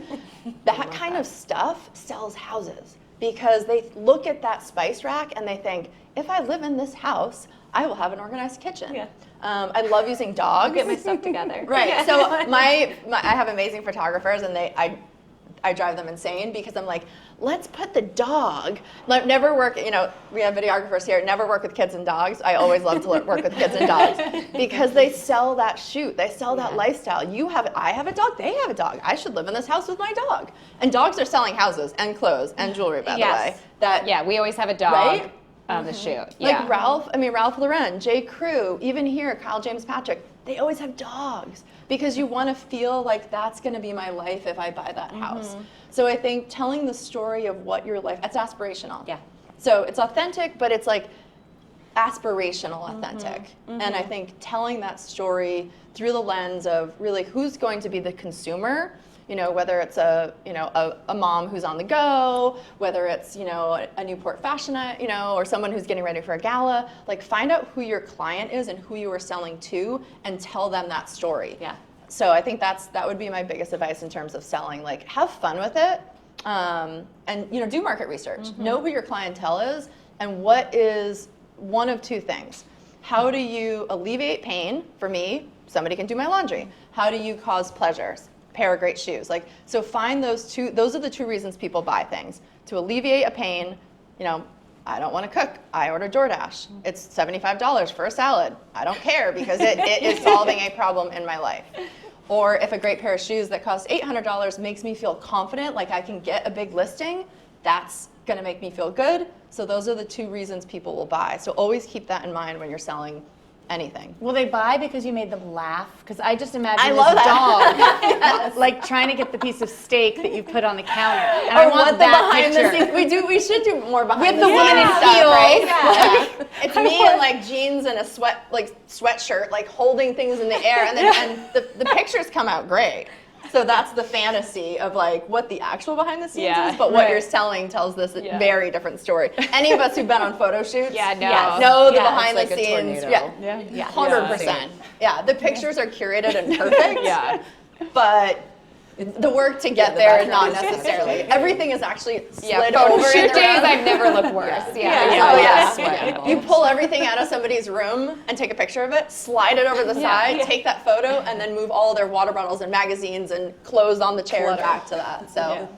That kind of stuff sells houses because they look at that spice rack and they think, if I live in this house, I will have an organized kitchen. Yeah. I love using dogs. Get my stuff together. Right. So I have amazing photographers, and I drive them insane because I'm like, let's put the dog, like never work, we have videographers here, never work with kids and dogs. I always love to work with kids and dogs because they sell that shoot, they sell that lifestyle. I have a dog, they have a dog. I should live in this house with my dog. And dogs are selling houses and clothes and jewelry, by the way. We always have a dog. Right? On the shoot. Like Ralph Lauren, J. Crew, even here, Kyle James Patrick, they always have dogs because you want to feel like that's going to be my life if I buy that house. So I think telling the story of what your life, it's aspirational. Yeah. So it's authentic, but it's like aspirational authentic. And I think telling that story through the lens of really who's going to be the consumer, whether it's a mom who's on the go, whether it's, a Newport fashion, or someone who's getting ready for a gala, like find out who your client is and who you are selling to and tell them that story. Yeah. So I think that would be my biggest advice in terms of selling, like have fun with it. And, do market research, know who your clientele is and what is one of two things. How do you alleviate pain? For me, somebody can do my laundry. How do you cause pleasures? Pair of great shoes. So find those are the two reasons people buy things. To alleviate a pain, I don't want to cook. I order DoorDash. It's $75 for a salad. I don't care because it is solving a problem in my life. Or if a great pair of shoes that cost $800 makes me feel confident, like I can get a big listing, that's going to make me feel good. So those are the two reasons people will buy. So always keep that in mind when you're selling anything. Will they buy because you made them laugh? Because I just imagine I this love dog, like trying to get the piece of steak that you put on the counter. And I want that behind picture. the scenes. We should do more behind With the the woman in scenes stuff, heels. right? Yeah. It's me in like jeans and a sweatshirt, like holding things in the air, and then the pictures come out great. So that's the fantasy of like what the actual behind the scenes is, but what you're selling tells this very different story. Any of us who've been on photo shoots know the behind the scenes. Yeah, 100%. Yeah, the pictures are curated and perfect. But the work to get there is not necessarily. Everything is actually slid over. Shoot days, I've never looked worse. You pull everything out of somebody's room and take a picture of it, slide it over the side, take that photo, and then move all their water bottles and magazines and clothes on the chair back to that. So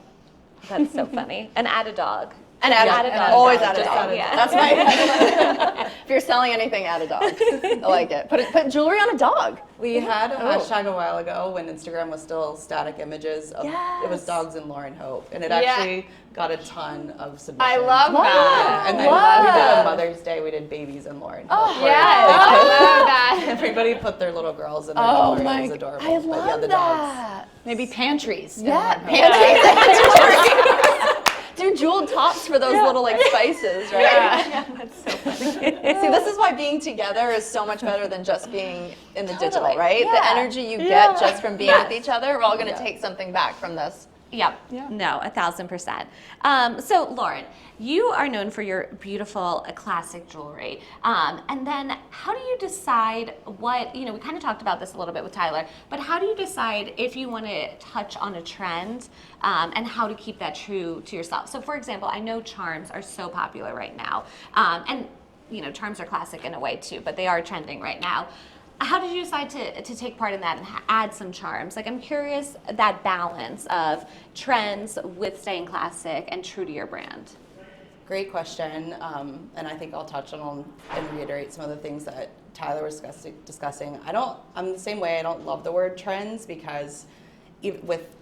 That's so funny. And add a dog. And add a dog. Always add a dog. Yeah. That's my. If you're selling anything, add a dog. I like it. Put jewelry on a dog. We had a hashtag a while ago when Instagram was still static images. It was dogs and Loren Hope, and it actually got a ton of submissions. I love that. And then we did a Mother's Day. We did babies and Loren Hope. I love that. Everybody put their little girls in their jewelry. It was adorable. I love the that. Maybe pantries. Yeah, pantries. Do jeweled tops for those little like spices, right? Yeah, that's so funny. See, this is why being together is so much better than just being in the digital, right? The energy you get just from being with each other, we're all going to take something back from this. Yep. No, 1,000%. So, Loren, you are known for your beautiful classic jewelry. And then how do you decide what, we kind of talked about this a little bit with Tyler, but how do you decide if you want to touch on a trend and how to keep that true to yourself? So, for example, I know charms are so popular right now. And charms are classic in a way too, but they are trending right now. how did you decide to take part in that and add some charms? Like, I'm curious that balance of trends with staying classic and true to your brand. Great question, and I think I'll touch on and reiterate some of the things that Tyler was discussing. I'm the same way. I don't love the word trends because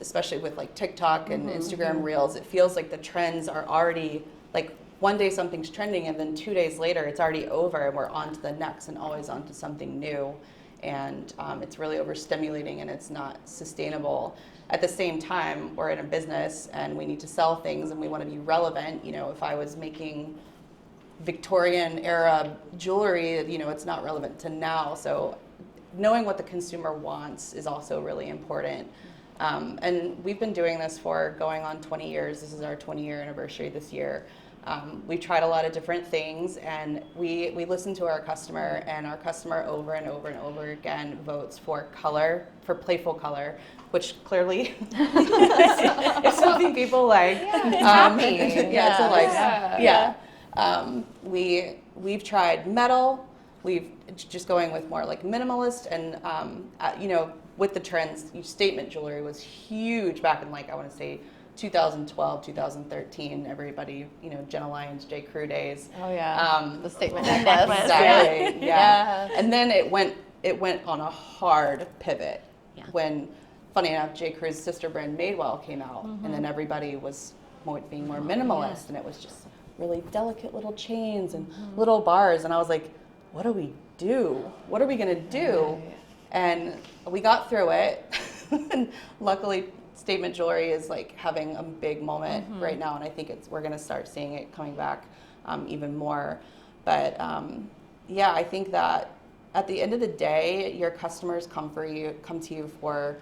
especially with like TikTok and Instagram Reels, it feels like the trends are already like one day something's trending and then 2 days later it's already over and we're on to the next and always on to something new. And it's really overstimulating and it's not sustainable. At the same time, we're in a business and we need to sell things and we want to be relevant. You know, if I was making Victorian era jewelry, you know, it's not relevant to now. So knowing what the consumer wants is also really important. And we've been doing this for going on 20 years. This is our 20-year anniversary this year. We've tried a lot of different things, and we listen to our customer, and our customer over and over and over again votes for color, for playful color, which clearly is something people like. It's happy. Yeah, it's a lifestyle. Yeah. We've tried metal. We've just going with more like minimalist, and you know, with the trends, statement jewelry was huge back in like I want to say 2012, 2013. Everybody, you know, Jenna Lyons, J. Crew days. Oh yeah. The statement necklace. Exactly. Yeah. And then it went on a hard pivot when, funny enough, J. Crew's sister brand Madewell came out, and then everybody was being more minimalist, and it was just really delicate little chains and little bars, and I was like, what do we do? What are we gonna do? And we got through it, and luckily statement jewelry is like having a big moment right now, and I think we're gonna start seeing it coming back even more. But yeah, I think that at the end of the day, your customers come to you for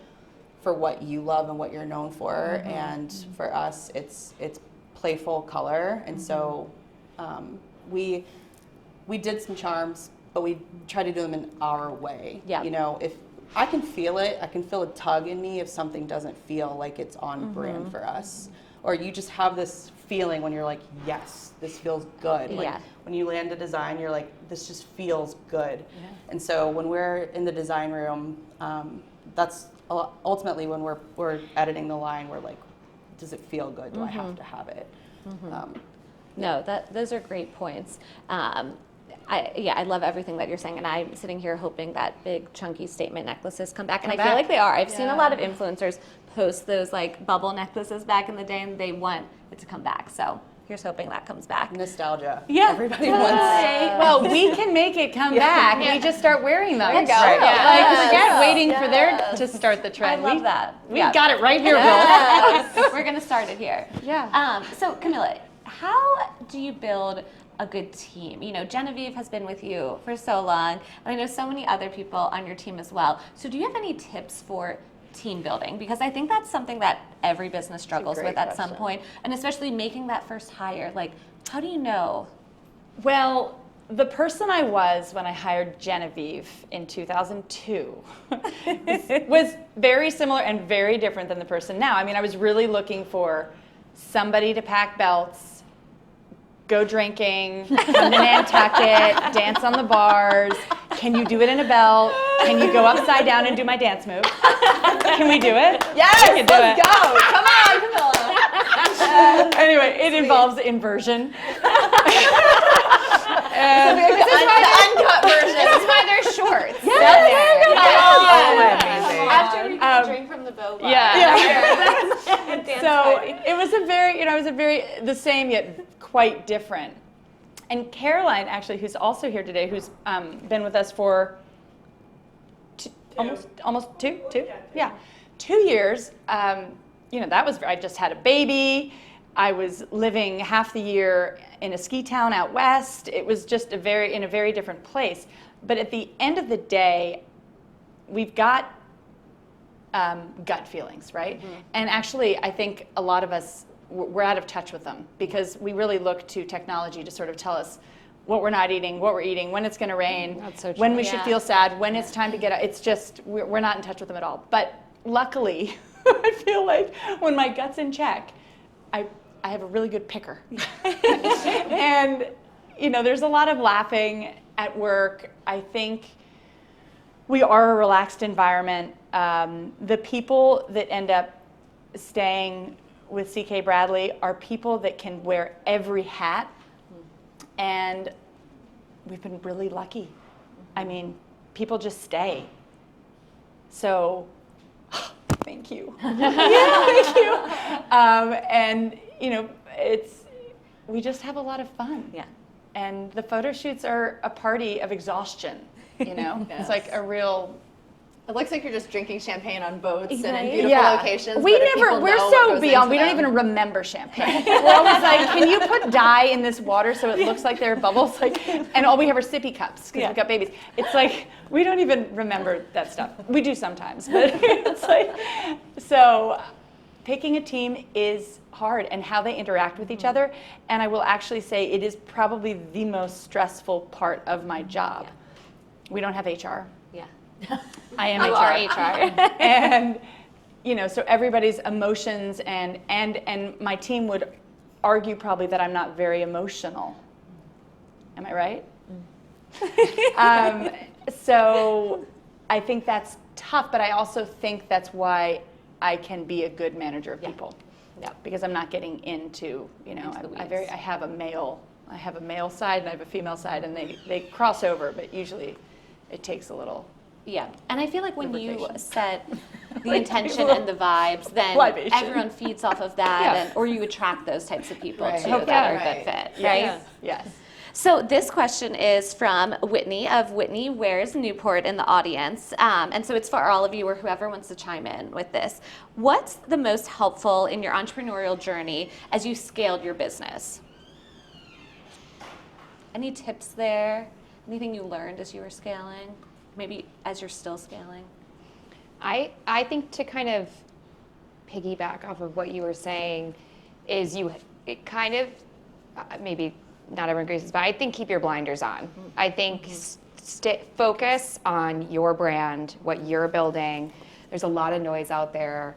what you love and what you're known for, and for us, it's playful color, and so we did some charms, but we try to do them in our way. Yeah. You know, if I can feel it, I can feel a tug in me if something doesn't feel like it's on brand for us. Or you just have this feeling when you're like, yes, this feels good. Like when you land a design, you're like, this just feels good. Yeah. And so when we're in the design room, that's ultimately when we're editing the line, we're like, does it feel good? Do I have to have it? No, those are great points. I love everything that you're saying, and I'm sitting here hoping that big chunky statement necklaces come back, and I feel like they are. I've seen a lot of influencers post those like bubble necklaces back in the day, and they want it to come back. So here's hoping that comes back. Nostalgia. Yeah. Everybody wants. Well, we can make it come back. We just start wearing them. There you go. Right. Like, forget waiting for Yes. to start the trend. I love that. We got it right here, We're gonna start it here. Yeah. So Camilla, how do you build a good team? You know, Genevieve has been with you for so long, and I know so many other people on your team as well. So do you have any tips for team building? Because I think that's something that every business struggles with at some point, and especially making that first hire. Like, how do you know? Well, the person I was when I hired Genevieve in 2002 was very similar and very different than the person now. I mean, I was really looking for somebody to pack belts, go drinking, come to Nantucket, dance on the bars. Can you do it in a belt? Can you go upside down and do my dance move? Can we do it? Yes, we can do let's it. go. Come on, Camilla. Anyway, it involves inversion. Uncut version. This is why they're shorts. After we get a drink from the boba. So it was a very the same yet quite different. And Caroline, actually, who's also here today, who's been with us for almost two? Yeah. 2 years. That was, I just had a baby. I was living half the year in a ski town out west. It was just in a very different place. But at the end of the day, we've got gut feelings, right? And actually, I think a lot of us, we're out of touch with them because we really look to technology to sort of tell us what we're not eating, what we're eating, when it's going to rain, when we should feel sad, when it's time to get out. It's just, we're not in touch with them at all. But luckily, I feel like when my gut's in check, I have a really good picker. And, there's a lot of laughing at work. I think we are a relaxed environment. The people that end up staying with CK Bradley are people that can wear every hat, and we've been really lucky. I mean, people just stay. So, thank you. Thank you. And we just have a lot of fun. Yeah. And the photo shoots are a party of exhaustion. Yes. It's like a real. It looks like you're just drinking champagne on boats and in Right? beautiful locations. We're so so beyond. We don't even remember champagne. We're always like, can you put dye in this water so it looks like there are bubbles? And all we have are sippy cups because we've got babies. It's like we don't even remember that stuff. We do sometimes, but it's like so. Picking a team is hard, and how they interact with each other. And I will actually say it is probably the most stressful part of my job. Yeah. We don't have HR. Yeah. I am You HR. are HR. And so everybody's emotions and my team would argue probably that I'm not very emotional. Am I right? So I think that's tough, but I also think that's why I can be a good manager of people. Yeah. Because I'm not getting into, I have a male side and I have a female side, and they cross over, but usually it takes a little. Yeah, and I feel like when you lubrication. set the intention and the vibes, then libation. everyone feeds off of that, or you attract those types of people too that are a good fit, right? Yes. So this question is from Whitney of Whitney Wears Newport in the audience, and so it's for all of you or whoever wants to chime in with this. What's the most helpful in your entrepreneurial journey as you scaled your business? Any tips there? Anything you learned as you were scaling? Maybe as you're still scaling? I think to kind of piggyback off of what you were saying is maybe not everyone agrees with this, but I think keep your blinders on. I think focus on your brand, what you're building. There's a lot of noise out there.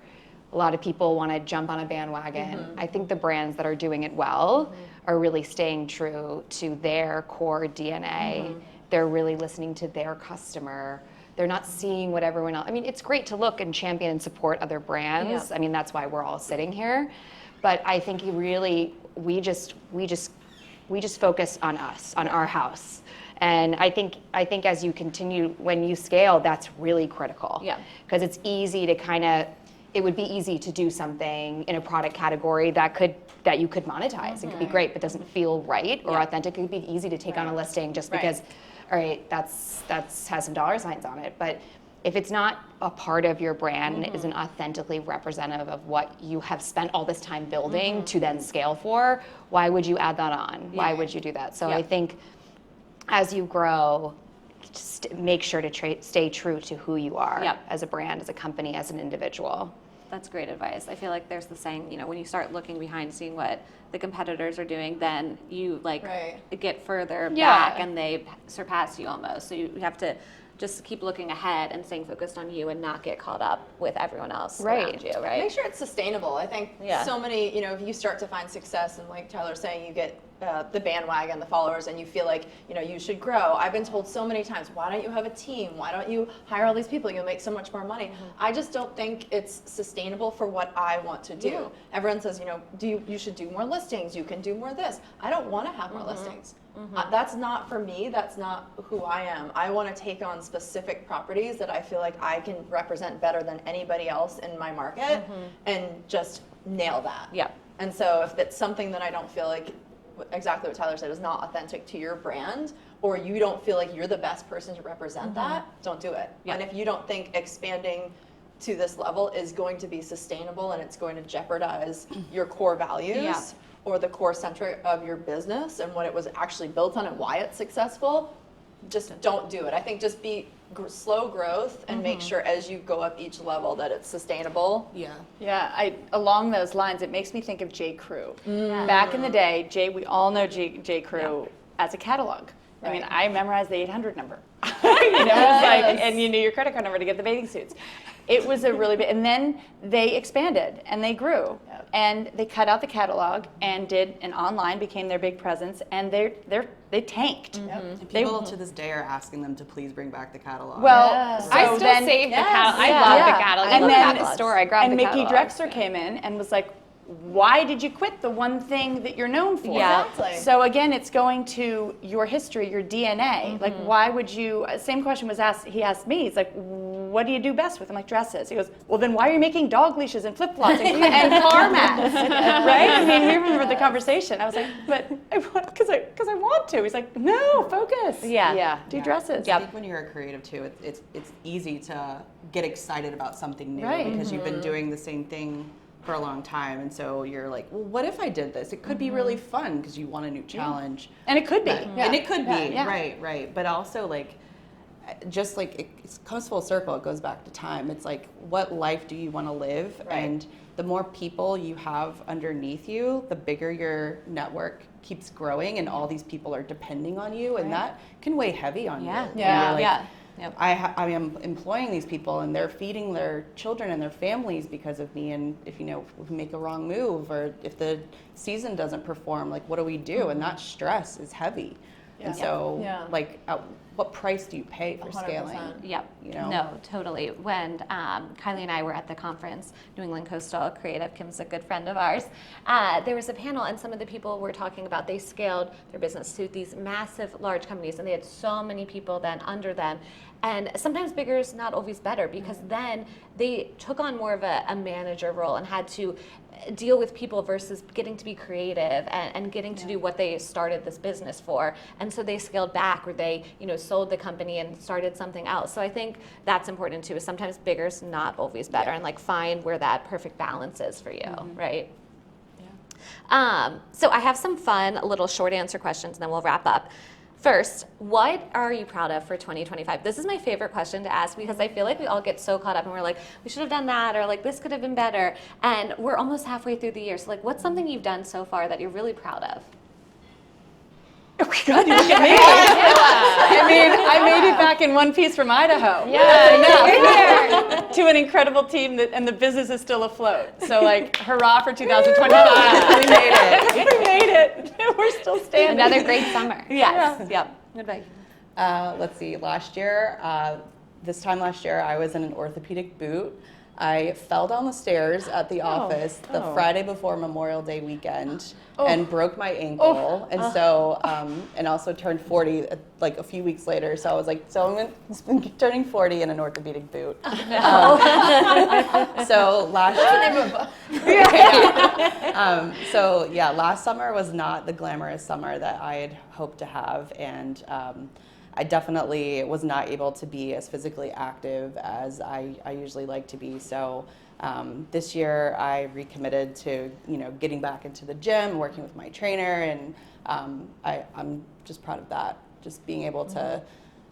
A lot of people want to jump on a bandwagon. I think the brands that are doing it well are really staying true to their core DNA. They're really listening to their customer. They're not seeing what everyone else. I mean, it's great to look and champion and support other brands. Yeah. I mean, that's why we're all sitting here. But I think we just focus on us, on our house. And I think as you continue, when you scale, that's really critical. Yeah. Because it's easy to it would be easy to do something in a product category that you could monetize. It could be great, but doesn't feel right or authentic. It could be easy to take on a listing just because, all right, that's has some dollar signs on it. But if it's not a part of your brand and it isn't authentically representative of what you have spent all this time building to then scale for, why would you add that on? Why would you do that? So I think as you grow, just make sure to stay true to who you are as a brand, as a company, as an individual. That's great advice. I feel like there's the saying, when you start looking behind, seeing what the competitors are doing, then you get further back and they surpass you almost. So you have to just keep looking ahead and staying focused on you and not get caught up with everyone else around you, right? Make sure it's sustainable. I think so many, if you start to find success, and like Tyler's saying, you get the bandwagon, the followers, and you feel like, you should grow. I've been told so many times, why don't you have a team? Why don't you hire all these people? You'll make so much more money. I just don't think it's sustainable for what I want to do. Everyone says, you should do more listings. You can do more this. I don't want to have more listings. That's not for me. That's not who I am. I want to take on specific properties that I feel like I can represent better than anybody else in my market and just nail that. Yeah. And so if it's something that I don't feel like, exactly what Tyler said, is not authentic to your brand, or you don't feel like you're the best person to represent that, don't do it. Yeah. And if you don't think expanding to this level is going to be sustainable and it's going to jeopardize your core values or the core center of your business and what it was actually built on and why it's successful, just don't do it. I think just be slow growth and make sure as you go up each level that it's sustainable. Yeah, along those lines, it makes me think of J. Crew. Back in the day, we all know J. Crew as a catalog. I mean, I memorized the 800 number. It's like, and you knew your credit card number to get the bathing suits. It was a really big, and then they expanded and they grew. Yep. And they cut out the catalog and did an online, became their big presence, and they tanked. And people to this day are asking them to please bring back the catalog. Well, Yes. so I still then, save the yes, catalog. I yeah. love Yeah. the catalog. And I love then- it at the store. I grab and the Mickey catalog. Drexler came in and was like, why did you quit the one thing that you're known for? Yeah. Exactly. So again, it's going to your history, your DNA. Like, why would you? Same question was asked. He asked me. He's like, "What do you do best with?" I'm like, "Dresses." He goes, "Well, then why are you making dog leashes and flip flops and car mats?" Right? I mean, we remember the conversation. I was like, "But I want because I want to." He's like, "No, focus. Yeah. Do dresses." I think when you're a creative too, it's easy to get excited about something new Right. because you've been doing the same thing for a long time, and so you're like, well, what if I did this? It could be really fun because you want a new challenge. And it could be. And it could be, Yeah. right. But also like, just like it comes full circle, it goes back to time. It's like, what life do you want to live? Right. And the more people you have underneath you, the bigger your network keeps growing, and all these people are depending on you, and that can weigh heavy on Yeah. you. Yeah. You're like, Yeah. Yep. I am employing these people, and they're feeding their children and their families because of me. And if we make a wrong move, or if the season doesn't perform, like, what do we do? And that stress is heavy. And so, Yeah. like, at what price do you pay for 100%. scaling? Yep. You know? No, totally. When Kylie and I were at the conference, New England Coastal Creative, Kim's a good friend of ours, there was a panel, and some of the people were talking about they scaled their business to these massive, large companies, and they had so many people then under them. And sometimes bigger is not always better, because then they took on more of a manager role and had to deal with people versus getting to be creative and getting to do what they started this business for. And so they scaled back, or they sold the company and started something else. So I think that's important too, is sometimes bigger is not always better, and like find where that perfect balance is for you, right? So I have some fun little short answer questions, and then we'll wrap up. First, what are you proud of for 2025? This is my favorite question to ask, because I feel like we all get so caught up and we're like, we should have done that, or like this could have been better. And we're almost halfway through the year. So like, what's something you've done so far that you're really proud of? Oh my God, you look at me. I mean, I made it back in one piece from Idaho. Yeah. To an incredible team and the business is still afloat. So like, hurrah for 2025. We made it. We made it. We're still standing. Another great summer. Yes. Yep. What about you? Let's see. This time last year, I was in an orthopedic boot. I fell down the stairs at the office the Friday before Memorial Day weekend and broke my ankle. And so, and also turned 40 like a few weeks later. So I was like, I'm turning 40 in an orthopedic boot. So last last summer was not the glamorous summer that I had hoped to have. And I definitely was not able to be as physically active as I usually like to be. So this year I recommitted to getting back into the gym, working with my trainer, and I'm just proud of that. Just being able to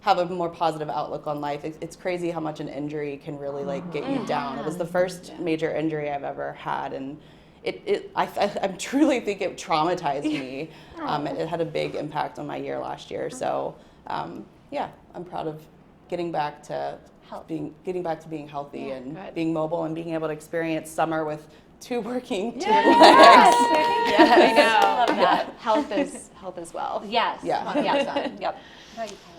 have a more positive outlook on life. It's crazy how much an injury can really like get you down. It was the first major injury I've ever had, and I truly think it traumatized me. It had a big impact on my year last year. So. I'm proud of getting back to being healthy and being mobile and being able to experience summer with two working legs. I know. Love that. Health as well. Yes. Yeah. 100%. Yep.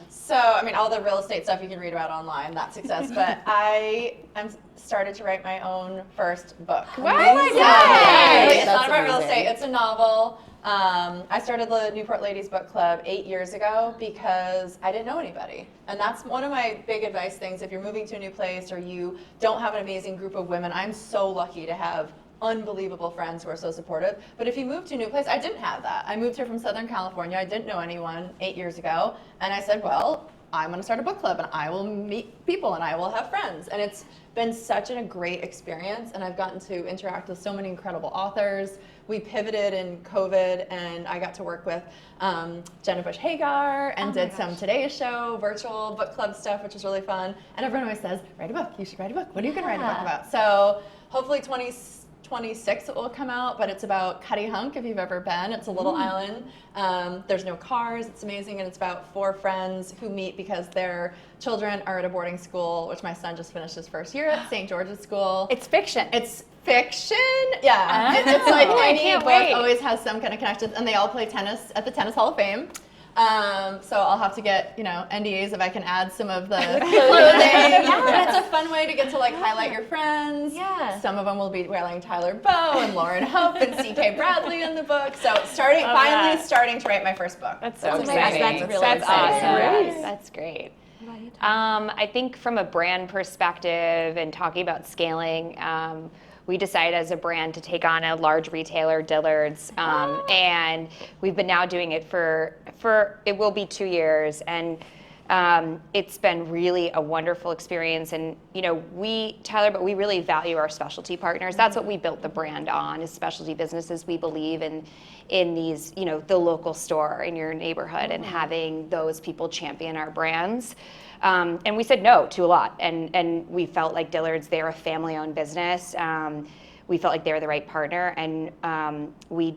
So, I mean, all the real estate stuff you can read about online, that's success. But I am started to write my own first book. Wow. Yeah. It's That's not about real amazing. estate. It's a novel. I started the Newport Ladies Book Club 8 years ago because I didn't know anybody. And that's one of my big advice things. If you're moving to a new place or you don't have an amazing group of women, I'm so lucky to have unbelievable friends who are so supportive. But if you move to a new place, I didn't have that. I moved here from Southern California. I didn't know anyone 8 years ago. And I said, well, I'm going to start a book club and I will meet people and I will have friends. And it's been such a great experience. And I've gotten to interact with so many incredible authors. We pivoted in COVID and I got to work with Jenna Bush Hagar and did some Today Show virtual book club stuff, which was really fun. And everyone always says, write a book. You should write a book. What are you going to write a book about? So hopefully 26th it will come out, but it's about Cutty Hunk, if you've ever been. It's a little island. There's no cars. It's amazing, and it's about 4 friends who meet because their children are at a boarding school, which my son just finished his first year at St. George's School. It's fiction. It's fiction. Yeah. It's like any can't book wait. always has some kind of connection, and they all play tennis at the Tennis Hall of Fame. So I'll have to get, NDAs if I can add some of the clothing. But it's a fun way to get to highlight your friends. Yeah. Some of them will be wearing Tyler Bowe and Loren Hope and C.K. Bradley in the book. So starting to write my first book. That's so Oh my gosh, exciting. that's really That's exciting. awesome. Right. That's great. What about you, Tom? I think from a brand perspective and talking about scaling, we decided as a brand to take on a large retailer, Dillard's, and we've been now doing it for it will be 2 years, and it's been really a wonderful experience. And Tyler, but we really value our specialty partners. That's what we built the brand on, is specialty businesses. We believe in these, the local store in your neighborhood and having those people champion our brands. And we said no to a lot, and we felt like Dillard's, they're a family-owned business. We felt like they were the right partner, and we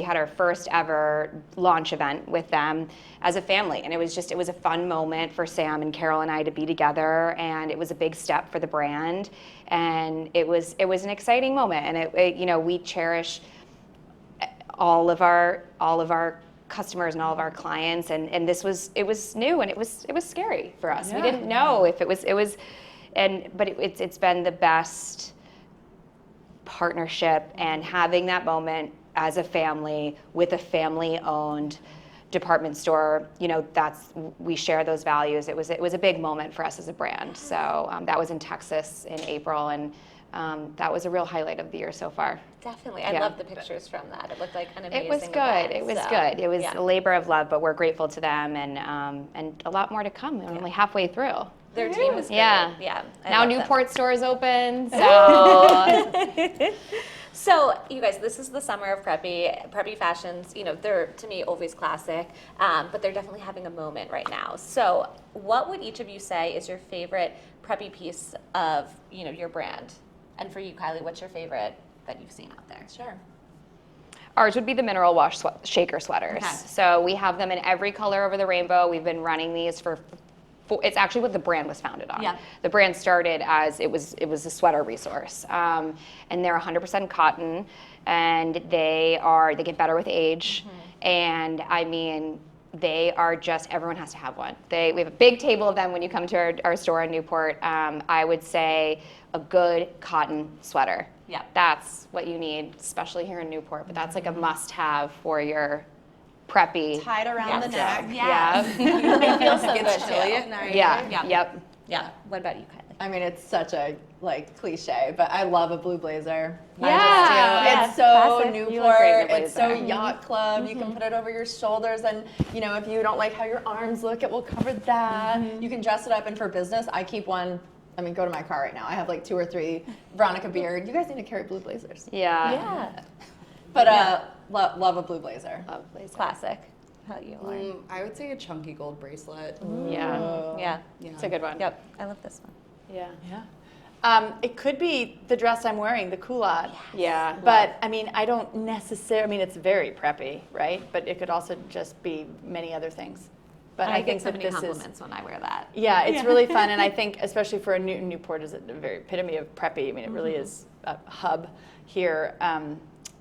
had our first ever launch event with them as a family, and it was a fun moment for Sam and Carol and I to be together, and it was a big step for the brand, and it was an exciting moment, and we cherish all of our customers and all of our clients, and it was new, and it was scary for us. We didn't know if but it's been the best partnership, and having that moment as a family with a family-owned department store, we share those values. It was a big moment for us as a brand. So that was in Texas in April, and that was a real highlight of the year so far. Definitely. I love the pictures from that. It looked like an amazing It was good. event, It was so, good. It was yeah. a labor of love, but we're grateful to them, and a lot more to come. We're only halfway through. Their team was great. Yeah. Yeah. I Now love them. Newport store is open, so So, you guys, this is the summer of Preppy. Preppy fashions, they're, to me, always classic, but they're definitely having a moment right now. So, what would each of you say is your favorite Preppy piece of, your brand? And for you, Kylie, what's your favorite that you've seen out there? Sure. ours would be the mineral wash shaker sweaters. Okay. So we have them in every color over the rainbow. We've been running these for it's actually what the brand was founded on. Yeah. The brand started as it was a sweater resource, and they're 100% cotton, and they get better with age, and I mean they are just, everyone has to have one. We have a big table of them when you come to our store in Newport. I would say a good cotton sweater. Yeah. That's what you need, especially here in Newport. But that's like a must-have for your preppy. Tied around the neck. Yeah. It feels so It's good chilly too. at night. Yeah. Yeah. Yep. Yeah. What about you, Kylie? I mean, it's such a cliche, but I love a blue blazer. Yeah. I just do. It's so Classic. You look Newport. great in a It's so blazer. yacht club. You can put it over your shoulders, and if you don't like how your arms look, it will cover that. You can dress it up, and for business, I keep one. I mean, go to my car right now. I have like 2 or 3 Veronica Beard. You guys need to carry blue blazers. Yeah. Yeah. But love a blue blazer. Love blazer. Classic. How about you, Loren? I would say a chunky gold bracelet. Yeah. Yeah. It's a good one. Yep. I love this one. Yeah. Yeah. It could be the dress I'm wearing, the culotte. Yeah. But I mean, I don't necessarily. I mean, it's very preppy, right? But it could also just be many other things. But I I get think so that many this compliments when I wear that. yeah, it's really fun, and I think especially for Newport is a very epitome of preppy. I mean, it really is a hub here.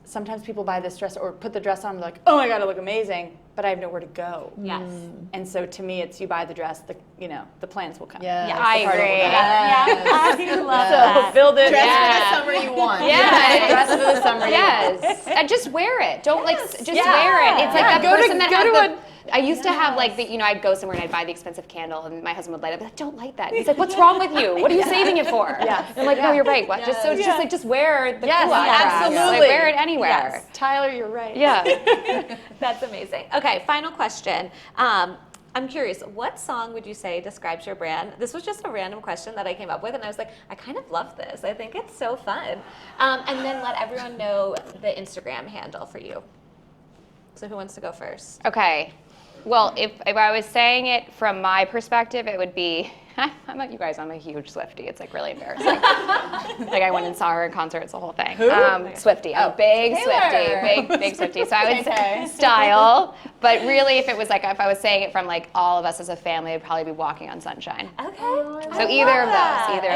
Sometimes people buy this dress or put the dress on and they're like, oh my God, I look amazing, but I have nowhere to go. Yes. And so to me, it's you buy the dress, the plans will come. Yeah. Yeah, I agree. Yeah. I love So that. build it. Dress Yeah. for the summer you want. Yeah. Dress for the summer. Yes. And just wear it. Don't just Yeah. wear it. It's like Yeah. that Go to- person that go has to the. I used to have like I'd go somewhere and I'd buy the expensive candle, and my husband would light it. I'd be like, don't light that. He's like, what's wrong with you? What are you saving it for? Yeah. And I'm like, no, you're right. What? Yes. Just wear the Yes, culotte dress. absolutely. Like, wear it anywhere. Yes. Tyler, you're right. Yeah. That's amazing. Okay, final question. I'm curious, what song would you say describes your brand? This was just a random question that I came up with, and I was like, I kind of love this. I think it's so fun. And then let everyone know the Instagram handle for you. So who wants to go first? Okay. Well, if I was saying it from my perspective, it would be I'm like you guys. I'm a huge Swiftie. It's like really embarrassing. Like I went and saw her in concerts, the whole thing. Swiftie. I'm a big Swiftie. Big Swiftie. So I would say style, but really, if I was saying it from like all of us as a family, it'd probably be Walking on Sunshine. Okay. So either of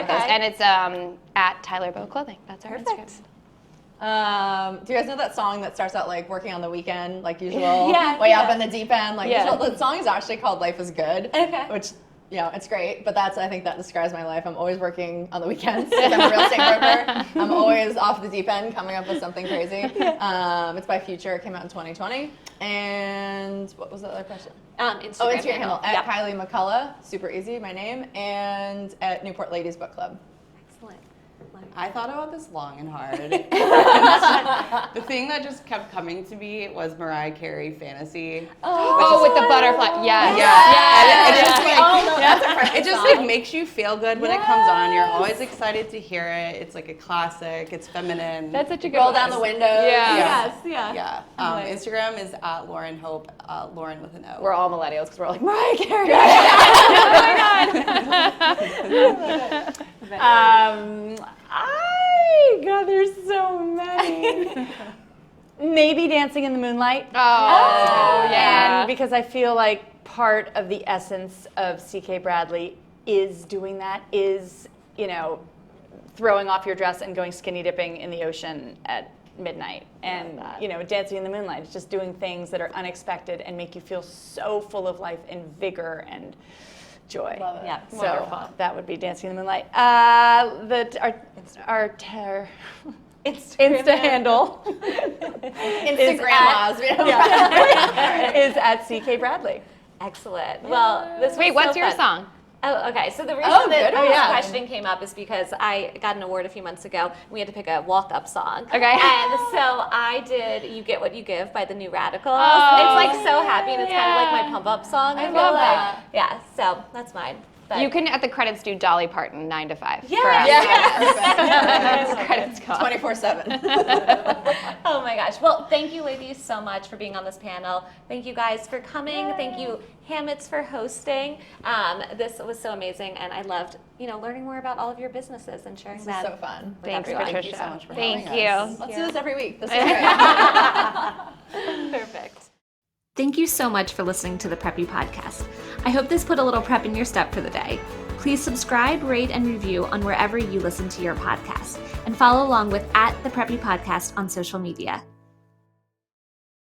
those, and it's at Tyler Bow Clothing. That's our Instagram. Do you guys know that song that starts out like working on the weekend, like usual? Yeah. Up in the deep end, like usual? The song is actually called Life is Good. Okay. Which, it's great, but I think that describes my life. I'm always working on the weekends because I'm a real estate broker. I'm always off the deep end coming up with something crazy. It's by Future. It came out in 2020. And what was the other question? Instagram handle. At Kylie McCollough, super easy, my name, and at Newport Ladies Book Club. Excellent. I thought about this long and hard. The thing that just kept coming to me was Mariah Carey Fantasy. Oh, with the butterfly. Yes. It just like makes you feel good when it comes on. You're always excited to hear it. It's like a classic. It's feminine. That's such a good Roll down the windows. Yeah. Instagram is at Loren Hope, Loren with an O. We're all millennials because we're like Mariah Carey. God, there's so many. Maybe Dancing in the Moonlight. Oh, yeah. And because I feel like part of the essence of CK Bradley is doing that, is, throwing off your dress and going skinny dipping in the ocean at midnight. And, Dancing in the Moonlight is just doing things that are unexpected and make you feel so full of life and vigor and joy. Love it. Yeah, So wonderful. that would be Dancing in the Moonlight. Our Insta handle Instagram is at CK Bradley. Excellent. Well, this was Wait, what's so your fun. song? Oh, okay. So the reason that this question came up is because I got an award a few months ago. We had to pick a walk-up song. Okay. And so I did "You Get What You Give" by the New Radicals. It's like so happy, and it's kind of like my pump-up song. I feel love like. that. Yeah. So that's mine. But You can, at the credits, do Dolly Parton 9 to 5. Yeah. Credits go. 24/7. Oh my gosh. Well, thank you ladies so much for being on this panel. Thank you guys for coming. Thank you Hammetts for hosting. This was so amazing, and I loved, learning more about all of your businesses and sharing that. So fun. with Thanks, everyone. Patricia. Thank you so much for Thank having you. us. Let's do this every week. This is great. Perfect. Thank you so much for listening to the Preppy Podcast. I hope this put a little prep in your step for the day. Please subscribe, rate, and review on wherever you listen to your podcast, and follow along with @the Preppy Podcast on social media.